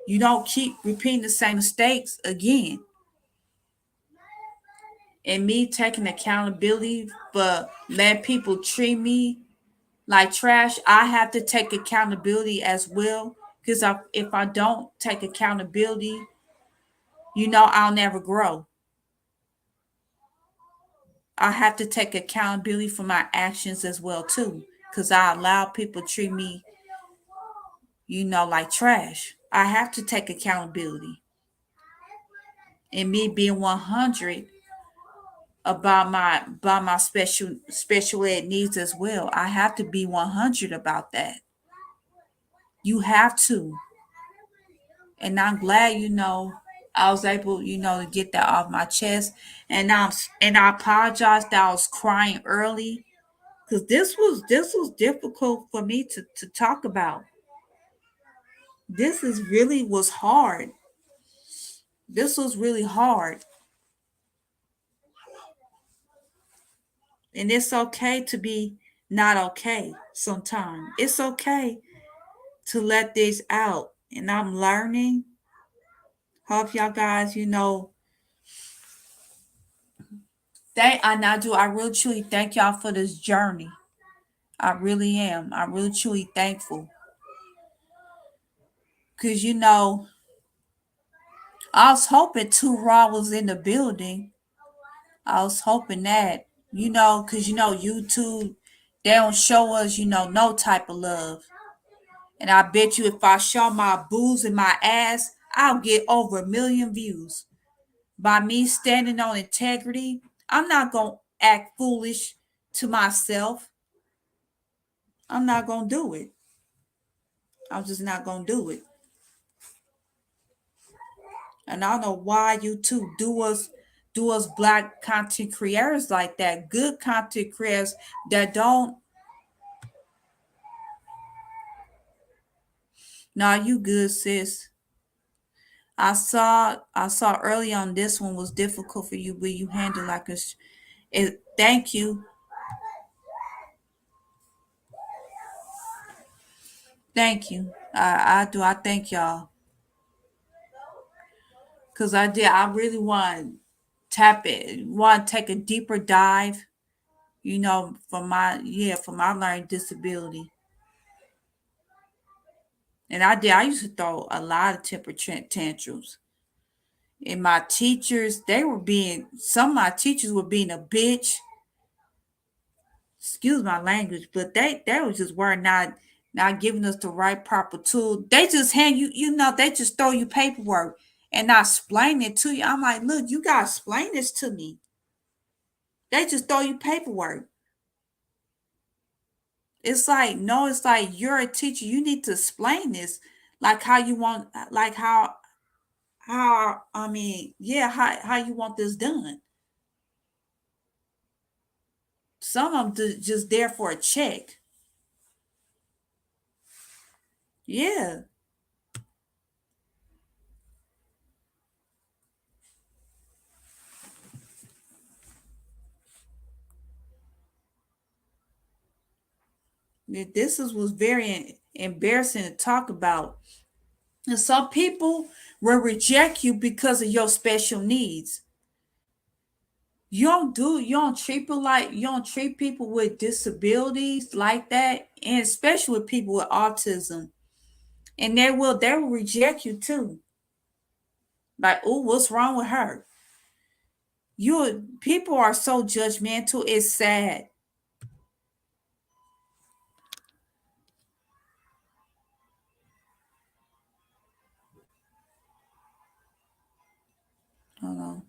You don't keep repeating the same mistakes again. And me taking accountability for letting people treat me like trash, I have to take accountability as well. Because if I don't take accountability, I'll never grow. I have to take accountability for my actions as well too. Because I allow people to treat me, like trash. I have to take accountability. And me being 100 about my special ed needs as well. I have to be 100 about that. You have to. And I'm glad, I was able, to get that off my chest. And I apologize that I was crying early because this was difficult for me to talk about. This is really was hard. This was really hard. And it's okay to be not okay sometimes. It's okay to let this out. And I'm learning. Hope y'all guys, I really truly thank y'all for this journey. I really am. I'm really truly thankful. Cause I was hoping Two Raw was in the building. I was hoping that, cause YouTube, they don't show us, no type of love. And I bet you if I show my boobs and my ass, I'll get over 1 million views. By me standing on integrity, I'm not going to act foolish to myself. I'm not going to do it. I'm just not going to do it. And I don't know why YouTube do us black content creators like that. Good content creators that don't. Nah, you good, sis. I saw early on this one was difficult for you, but you handle like thank you. Thank you. I thank y'all. Cause I really want to tap it, want to take a deeper dive, for my learning disability. And I used to throw a lot of temper tantrums. And my teachers, some of my teachers were being a bitch. Excuse my language, but they was just were not giving us the right proper tool. They just hand you, they just throw you paperwork and not explain it to you. I'm like, look, you gotta explain this to me. They just throw you paperwork. It's like, no, it's like you're a teacher. You need to explain this, like how you want, like how I mean, yeah, how you want this done. Some of them just there for a check. Yeah, was very embarrassing to talk about. And some people will reject you because of your special needs. You don't treat people with disabilities like that, and especially with people with autism. And they will reject you too. Like, oh, what's wrong with her? People are so judgmental, it's sad. Hold on.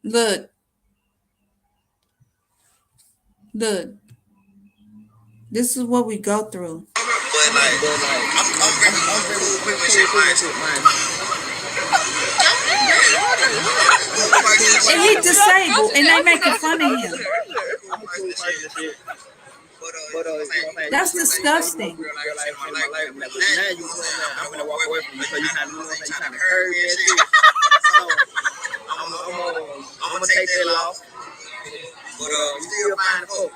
Look, look. This is what we go through. And he disabled, and they making fun of him. That's disgusting. I'm gonna take that off. But you still find the folk.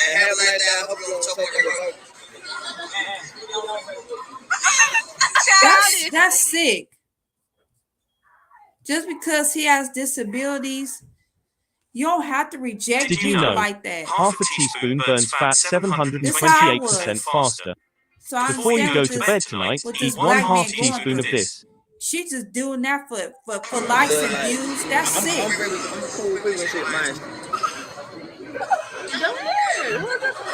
And have a nice day. I hope you don't choke on your boat. That's sick. Just because he has disabilities, you don't have to reject Did you people know like that. half a teaspoon burns fat This how I 728% was. faster? So I Before you understand go what to this- bed tonight, what eat this 1 black half man going teaspoon of through. this. She just doing that for likes and views. That's sick. I'm cool with that shit, man.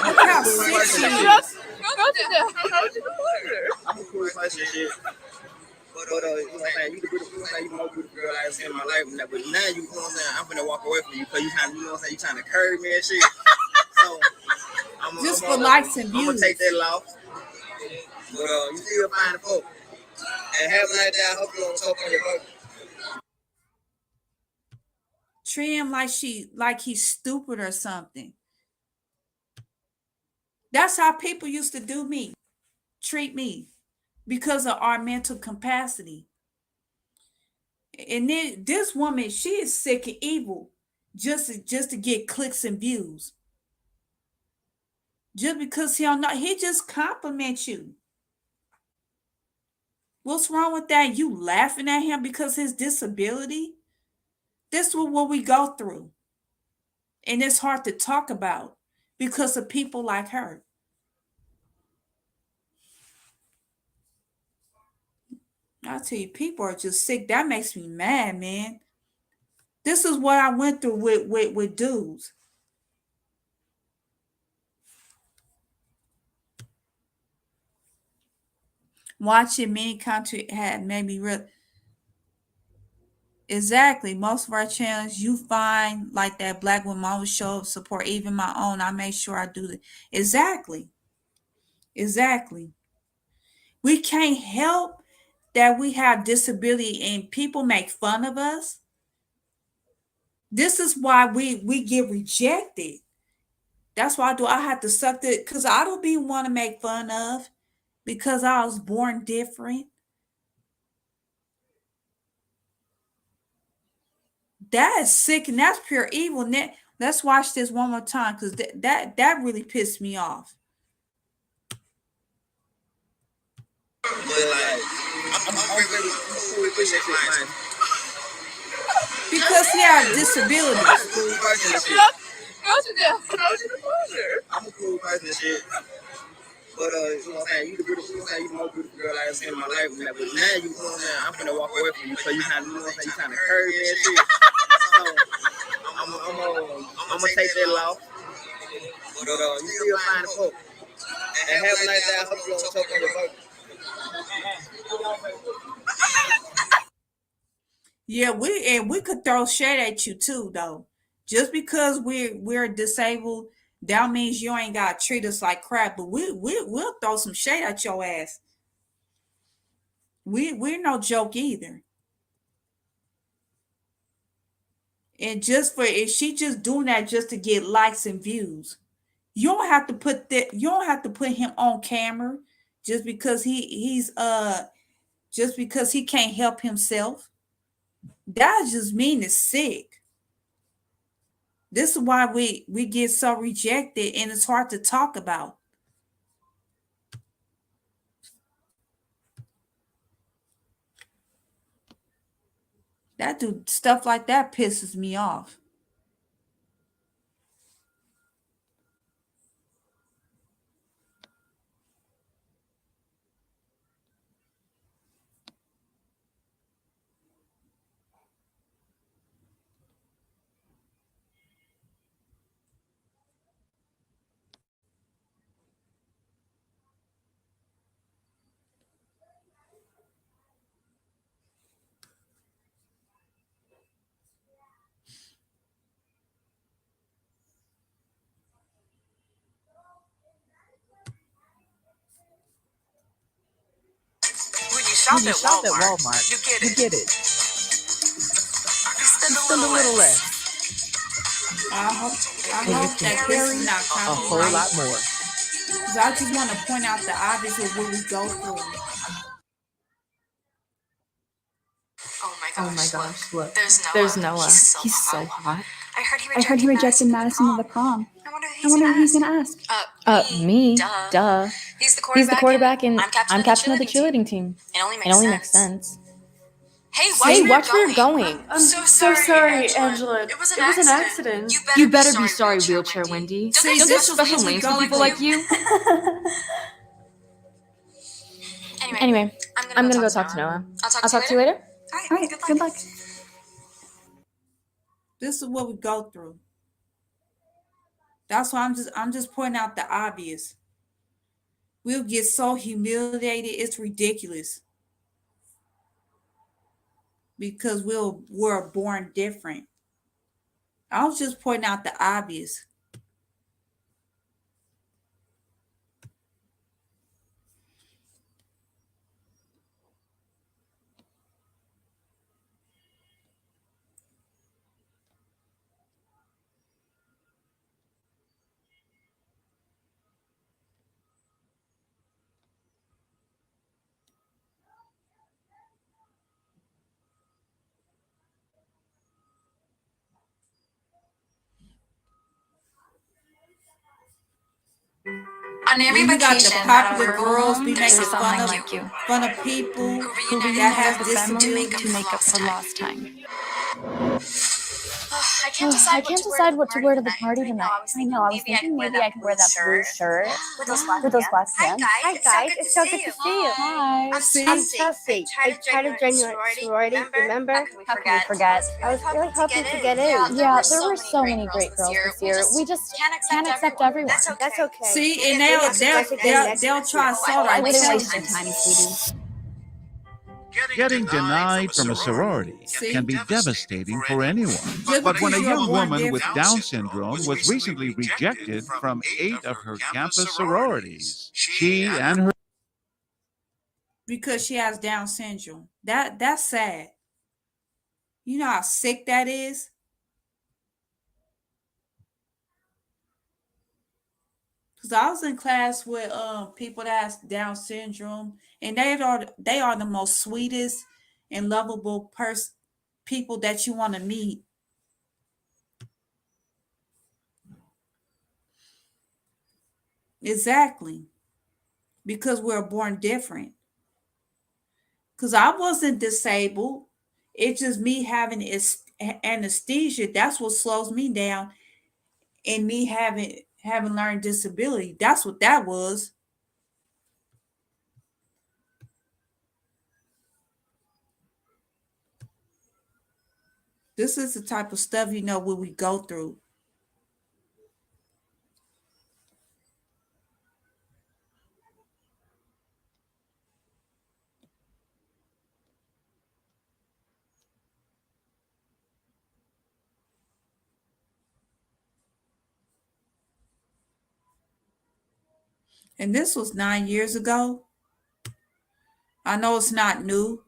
Look how sick she is. I'm a cool person, shit. But you know what I'm saying? You the most beautiful girl I've seen in my life, but now you know what I'm saying? I'm finna walk away from you because you know what I'm saying? You trying to curve me and shit. So Just for likes and I'm gonna views. take that loss. But you still find the folk. And have a nice day. I hope you don't choke on your boat. Treat him like he's stupid or something. That's how people used to do me, treat me, because of our mental capacity. And then this woman, she is sick and evil, just to get clicks and views. Just because he don't know, he just compliments you. What's wrong with that? You laughing at him because his disability? This is what we go through. And it's hard to talk about because of people like her. I tell you, people are just sick. That makes me mad, man. This is what I went through with dudes. Watching many country had made me real. Exactly. Most of our channels you find like that black woman always show up support, even my own. I make sure I do that. Exactly. Exactly. We can't help that we have disability and people make fun of us. This is why we get rejected. That's why I have to suck it because I don't be want to make fun of because I was born different. That is sick and that's pure evil. Let's watch this one more time because that really pissed me off. But I'm really cool with that shit, man. Because he has disabilities. I'm a cool person and shit. I'm a cool person and shit. But you know what I'm saying? You the most beautiful girl I've seen in my life. But now you know what I'm saying? I'm finna walk away from you because you know what I'm saying? You trying to curve me and shit. So I'm gonna take that loss. But you still find the folk. And have a nice day. I hope you don't choke on your boat. Yeah, we could throw shade at you too, though. Just because we're disabled, that means you ain't gotta treat us like crap. But we'll throw some shade at your ass. We're no joke either. And just for if she just doing that just to get likes and views, you don't have to put that. You don't have to put him on camera just because he's just because he can't help himself. That just mean it's sick. This is why we get so rejected and it's hard to talk about. That dude stuff like that pisses me off. When you shop at Walmart, you get it. Spend a little less. I hope And you that can this carry is not a whole copyright. lot more. 'Cause I just want to point out the obvious of what we go through. Oh my gosh, look. There's Noah. He's so hot. I heard he rejected Madison to the prom. I wonder who he's gonna ask. Me. Duh. He's the quarterback and I'm captain of the cheerleading team. It only makes sense. Hey, watch where you're going. I'm so sorry, Angela. It was an accident. You better be sorry, wheelchair Wendy. See, Don't this they is special what we lanes for go people through. like you? Anyway, I'm gonna go talk to Noah. I'll talk to you later. All right, good luck. This is what we go through. That's why I'm just pointing out the obvious. We'll get so humiliated, it's ridiculous. Because we're born different. I was just pointing out the obvious. On every You got the vacation, popular girls be there's making someone fun like you. of people Who that have reunited with the family disabilities. to make up for lost time. I can't decide what to wear to the party tonight. I know, I was thinking maybe I could wear that blue shirt with those black pants. Hi guys, it's so good to see you. Hi. I'm Chelsea. I tried to join your sorority, remember? How can we forget? I was really hoping to get in. Yeah, there were so many great girls this year. We just can't accept everyone. That's okay. See, and they'll try so I like wouldn't waste your children. time, sweetie. Getting denied from a sorority can be devastating for anyone. But when a young woman with Down syndrome was recently rejected from 8 of her campus sororities, she and her Because she has Down syndrome. That's sad. You know how sick that is? Because I was in class with people that has Down syndrome, and they are the most sweetest and lovable people that you want to meet. Exactly. Because we're born different. Because I wasn't disabled. It's just me having anesthesia. That's what slows me down. And me having learned disability. That's what that was. This is the type of stuff what we go through. And this was 9 years ago. I know it's not new,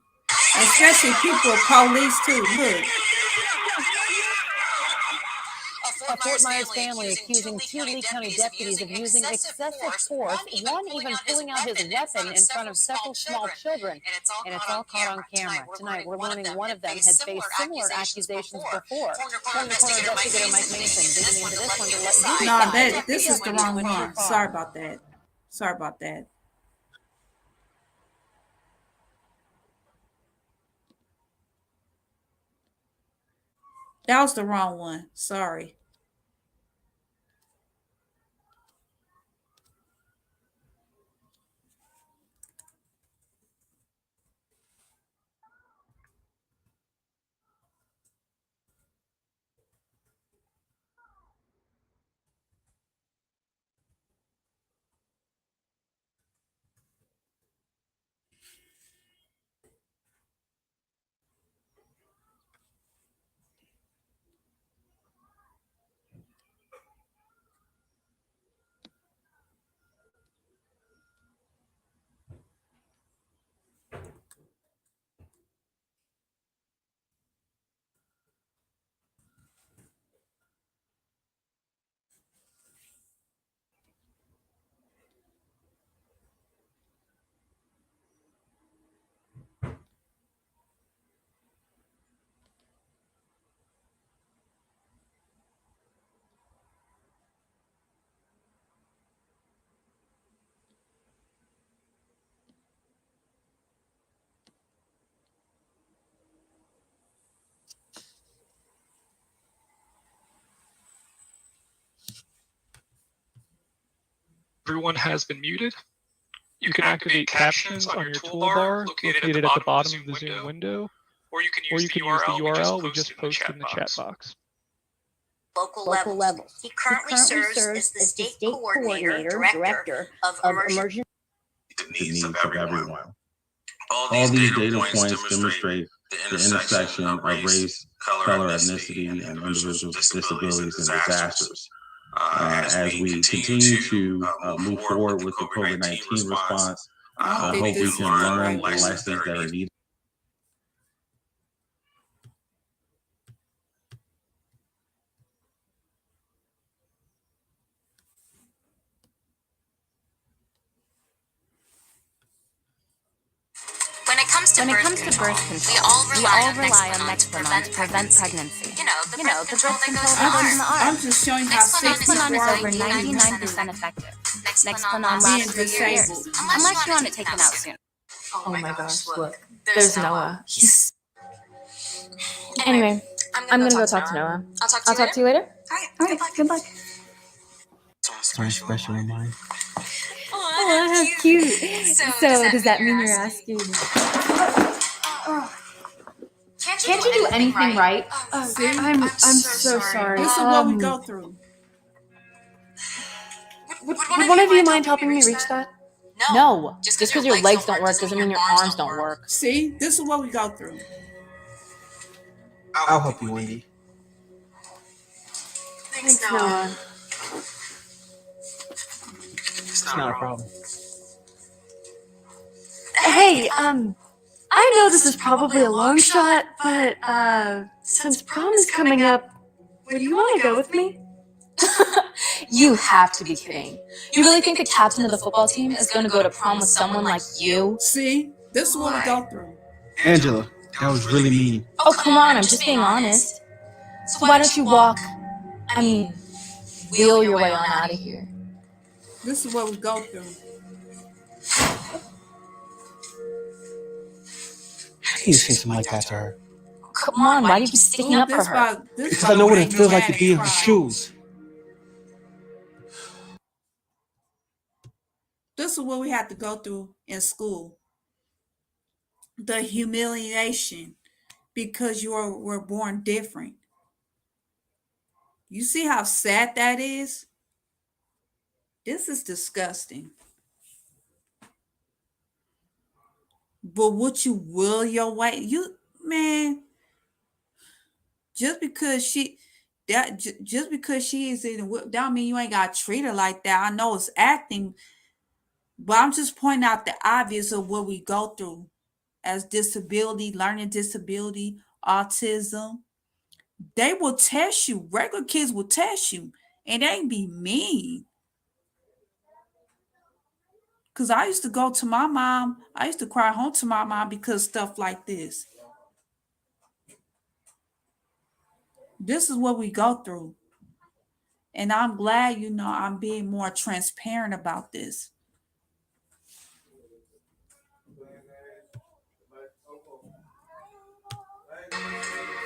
especially people with police too. Look. A Fort Myers family accusing 2 Lee County deputies of using excessive force, one even pulling out his weapon in front of several small children. And it's all caught on camera. Tonight, we're learning one of them had faced similar accusations before. Former investigator Mike Mason digging into this one to let you No, this is the wrong one. Sorry about that. That was the wrong one. Sorry. Everyone has been muted. You can activate captions on your toolbar located at the bottom of the Zoom window, or you can use the URL we just posted in the chat box. Local level. He currently serves as the state coordinator, director of emergency. The needs of everyone. All these data points demonstrate the intersection of race, color, ethnicity, and individuals with disabilities and disasters. As we continue to move forward with the COVID-19 response, I hope we can learn the lessons that are needed. When it comes to birth control, we all rely on Nexplanon to prevent pregnancy. You know, the birth control that goes in the arm. I'm just showing how Nexplanon is over 99% effective. Nexplanon lasts for years, unless you want to take it out soon. Oh my gosh, look. There's Noah. He's... Anyway, I'm gonna go talk to Noah. I'll talk to you later. All right, good luck. Something special in mind. Oh, how cute. So does that mean you're asking? Can't you do anything right? I'm so sorry. This is what we go through. Would one of you mind helping me reach that? No. Just because your legs don't work doesn't mean your arms don't work. See, this is what we go through. I'll help you, Wendy. Thanks, Noah. It's not a problem. Hey, I know this is probably a long shot, but since prom is coming up, would you want to go with me? You have to be kidding. You really think the captain of the football team is going to go to prom with someone like you? See, this is what we go through. Angela, that was really mean. Oh, come on, I'm just being honest. So why don't you wheel your way on out of here? This is what we go through. How can you say something like that to her? Come on, why do you keep sticking up for her? Because I know what it feels like to be in her shoes. This is what we have to go through in school. The humiliation because were born different. You see how sad that is? This is disgusting. But would you will your way? Just because she is in a whip, don't mean you ain't got to treat her like that. I know it's acting, but I'm just pointing out the obvious of what we go through as disability, learning disability, autism. They will test you. Regular kids will test you, and they ain't be mean. Because I used to go to my mom. I used to cry home to my mom because stuff like this. This is what we go through. And I'm glad, I'm being more transparent about this.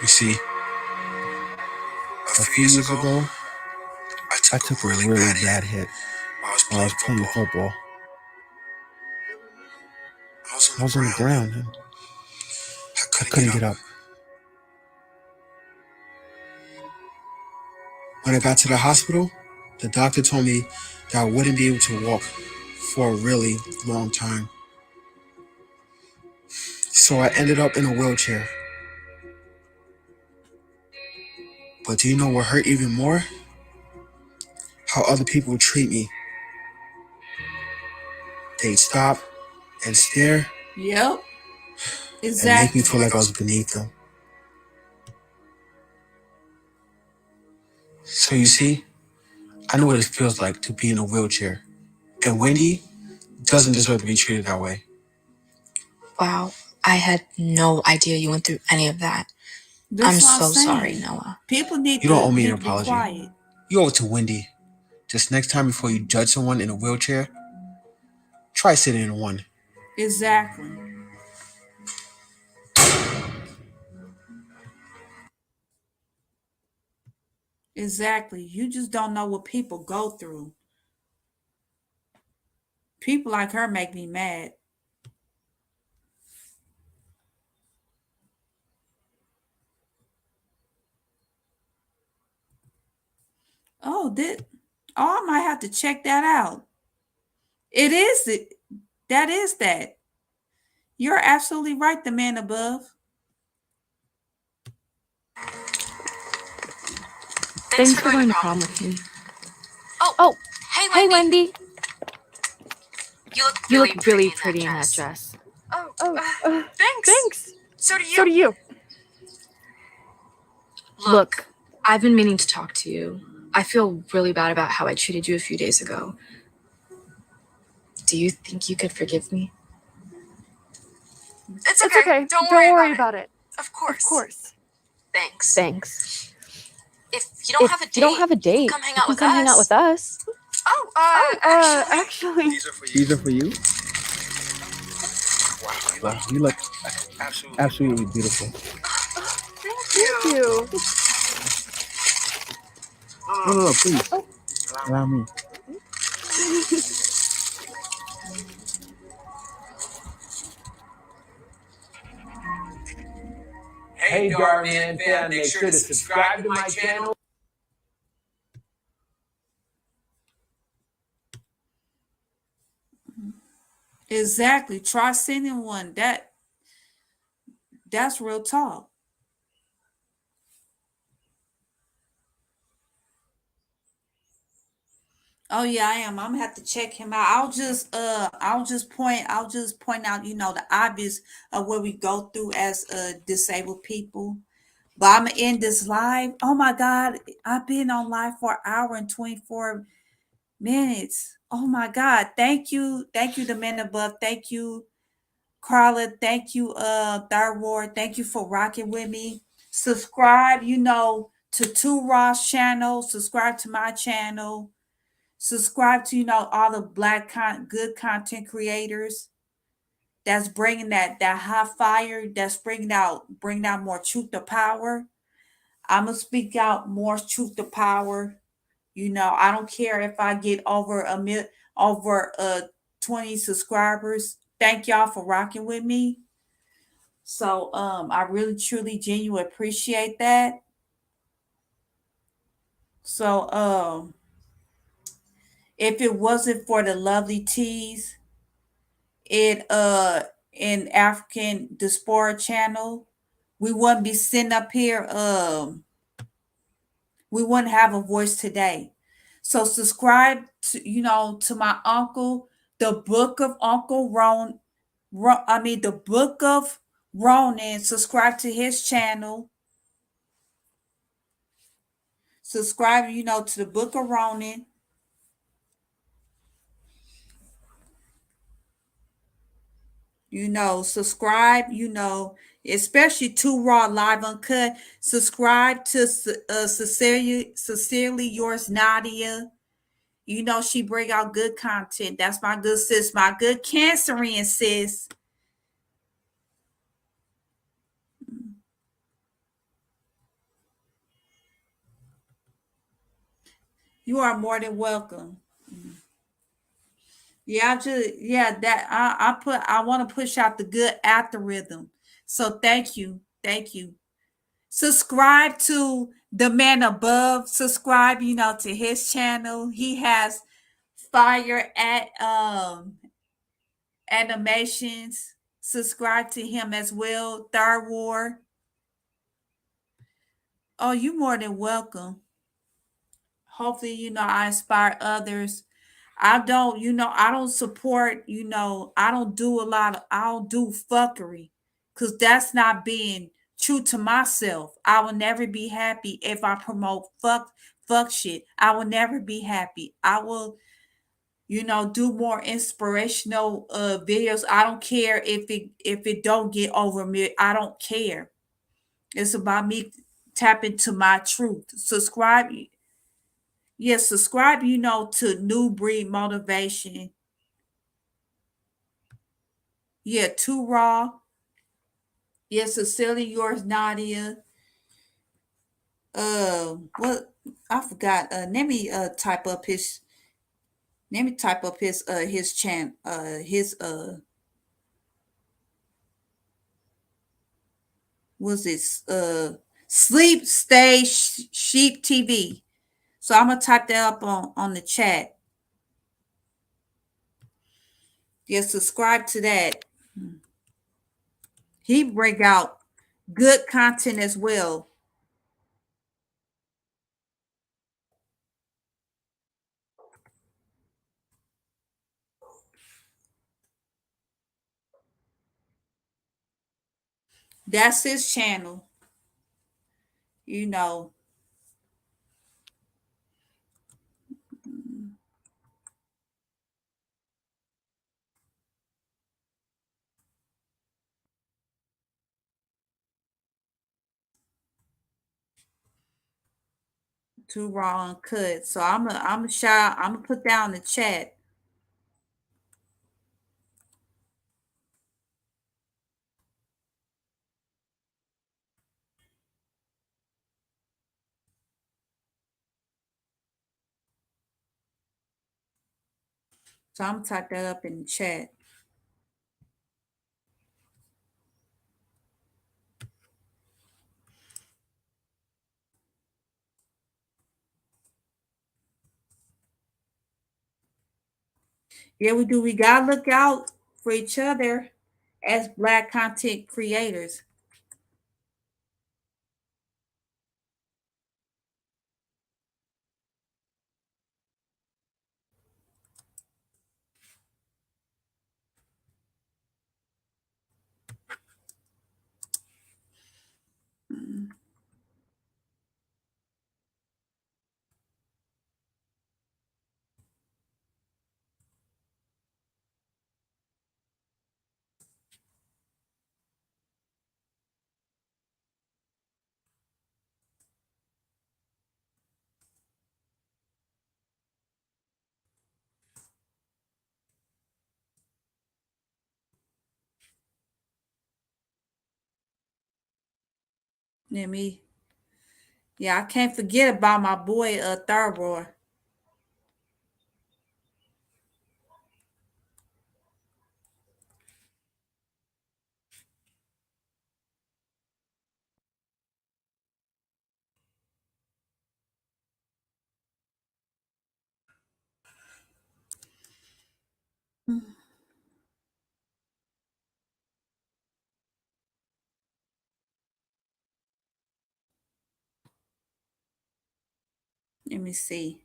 You see, a few years ago, I took a really bad hit while I was playing football. I was on the ground and I couldn't get up. When I got to the hospital, the doctor told me that I wouldn't be able to walk for a really long time. So I ended up in a wheelchair. But do you know what hurt even more? How other people would treat me. They'd stop and stare. Yep. Exactly. And make me feel like I was beneath them. So you see, I know what it feels like to be in a wheelchair. And Wendy doesn't deserve to be treated that way. Wow, I had no idea you went through any of that. I'm so sorry, Noah. People need You don't owe me an apology. You owe it to Wendy. Just next time before you judge someone in a wheelchair, try sitting in one. Exactly. Exactly. You just don't know what people go through. People like her make me mad. Oh, I might have to check that out. It is it. That is that. You're absolutely right, the man above. Thanks for going to prom with me. Oh, Hey, Wendy. you look You really look really pretty pretty in in that that dress. dress. Thanks. Thanks. So do you. So do you. Look, I've been meaning to talk to you. I feel really bad about how I treated you a few days ago. Do you think you could forgive me? It's It's okay. okay. Don't Don't worry worry about it. about it. Of course. Of course. Thanks. Thanks. If you don't have a date, You don't have a you can date, come hang you out can with come hang out us. with us. Actually. Actually. These are for you. Wow, you look absolutely beautiful. Thank you. No, please. Allow me. Hey, Darman fan, make sure to subscribe to my channel. Exactly. Try sending one. That's real talk. Oh yeah, I am. I'm gonna have to check him out. I'll just point out, the obvious of what we go through as disabled people. But I'm gonna end this live. Oh my God, I've been on live for an hour and 24 minutes. Oh my God. Thank you, the men above. Thank you, Carla. Thank you, Third Ward. Thank you for rocking with me. Subscribe, to Two Ross channel. Subscribe to my channel. Subscribe to, all the good content creators that's bringing that hot fire, that's bringing out more truth to power. I'm gonna speak out more truth to power. I don't care if I get over 20 subscribers. Thank y'all for rocking with me. So I really truly genuinely appreciate that. So if it wasn't for the lovely teas in African Diaspora channel, we wouldn't be sitting up here. We wouldn't have a voice today. So subscribe to my uncle, the book of Uncle the book of Ronan. Subscribe to his channel. Subscribe, to the book of Ronan. Subscribe, especially to Raw Live Uncut. Subscribe to Sincerely Yours, Nadia. She bring out good content. That's my good sis, my good Cancerian sis. You are more than welcome. Yeah, I want to push out the good algorithm. So thank you. Subscribe to the man above. Subscribe, to his channel. He has fire at animations. Subscribe to him as well. Third War. Oh, you more than welcome. Hopefully, I inspire others. I don't support, I don't do I don't do fuckery because that's not being true to myself. I will never be happy if I promote fuck shit. I will never be happy. I will, do more inspirational videos. I don't care if it don't get over me. I don't care. It's about me tapping to my truth. Subscribe. Yes, subscribe, to New Breed Motivation. Yeah, Too Raw. Yes, Sincerely Yours, Nadia. what I forgot. Let me type up his chant his was this Sleep Stay Sheep TV. So I'm gonna type that up on the chat. Yeah, subscribe to that. He bring out good content as well. That's his channel. You know. Too raw and cut. So I'm gonna put down the chat. So I'm gonna type that up in the chat. Yeah, we do. We gotta look out for each other as Black content creators. Let me. Yeah, I can't forget about my boy Thoroughboy. Let me see.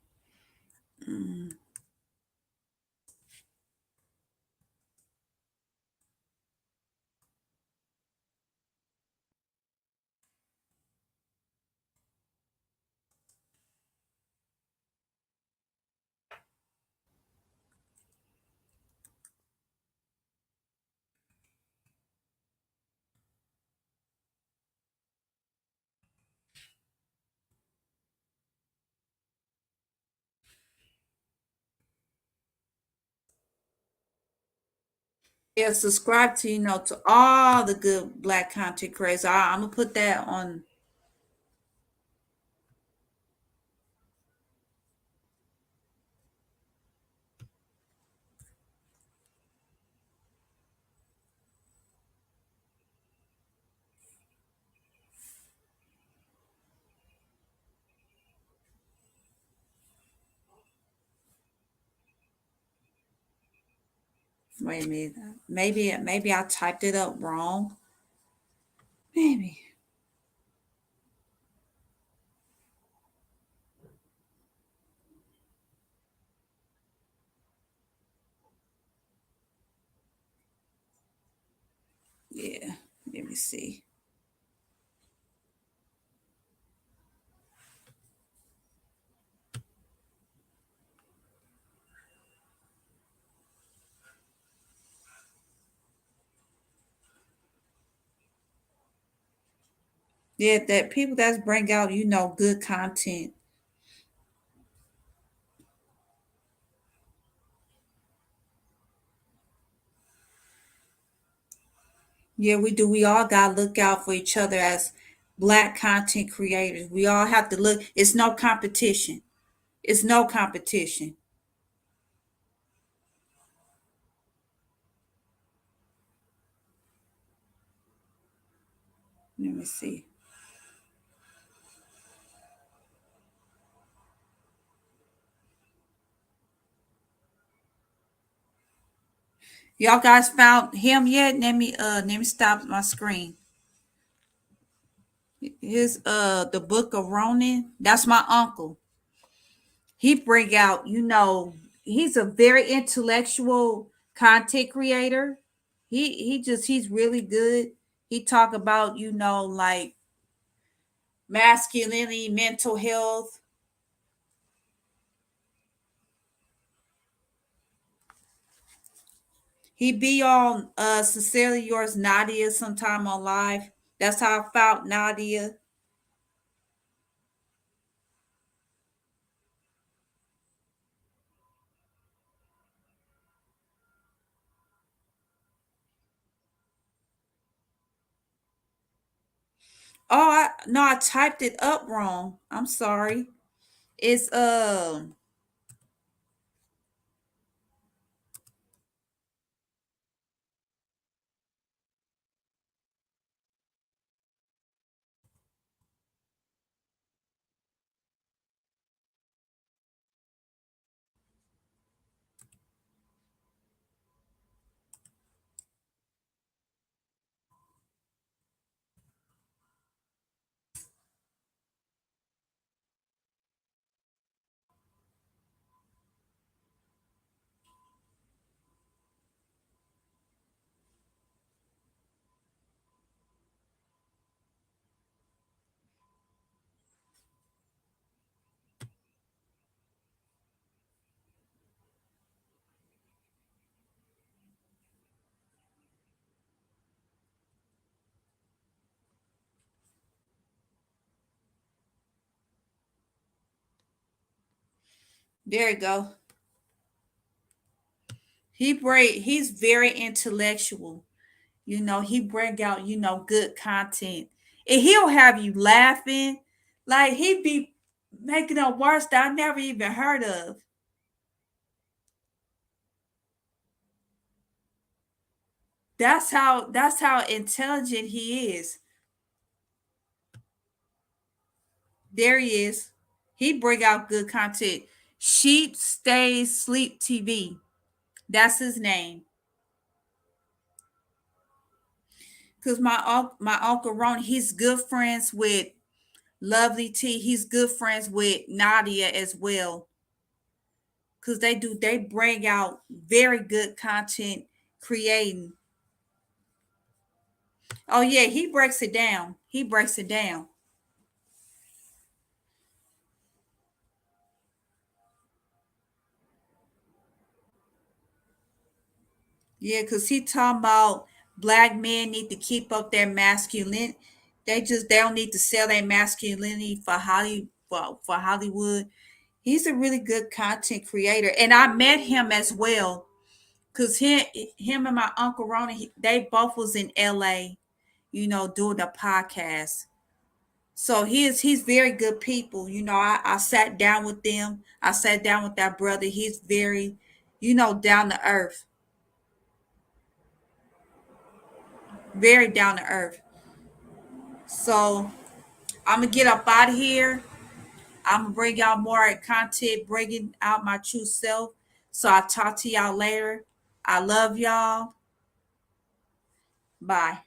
Yeah, subscribe to to all the good Black content creators. I'm gonna put that on. Wait a minute. Maybe I typed it up wrong. Maybe. Yeah. Let me see. Yeah, that people that's bring out, good content. Yeah, we do. We all gotta look out for each other as Black content creators. We all have to look. It's no competition. It's no competition. Let me see. Y'all guys found him yet? Let me stop my screen. His the Book of Ronin. That's my uncle. He bring out, he's a very intellectual content creator. He's really good. He talk about, like masculinity, mental health. He be on Sincerely Yours Nadia sometime on live. That's how I found Nadia. Oh, I typed it up wrong. I'm sorry. It's there you go. He's very intellectual. He bring out, good content. And he'll have you laughing. Like he be making up words that I never even heard of. That's how intelligent he is. There he is. He bring out good content. Sheep Stays Sleep TV. That's his name. Because my uncle Ron, he's good friends with Lovely T. He's good friends with Nadia as well. Because they bring out very good content creating. Oh yeah, he breaks it down. Yeah, because he talking about black men need to keep up their masculinity. They don't need to sell their masculinity for Hollywood. He's a really good content creator. And I met him as well. Because him and my Uncle Ronnie, they both was in LA, doing the podcast. So he's very good people. I sat down with them. I sat down with that brother. He's very, down to earth. Very down to earth. So I'm gonna get up out of here. I'm gonna bring out more content, bringing out my true self. So I'll talk to y'all later. I love y'all. Bye.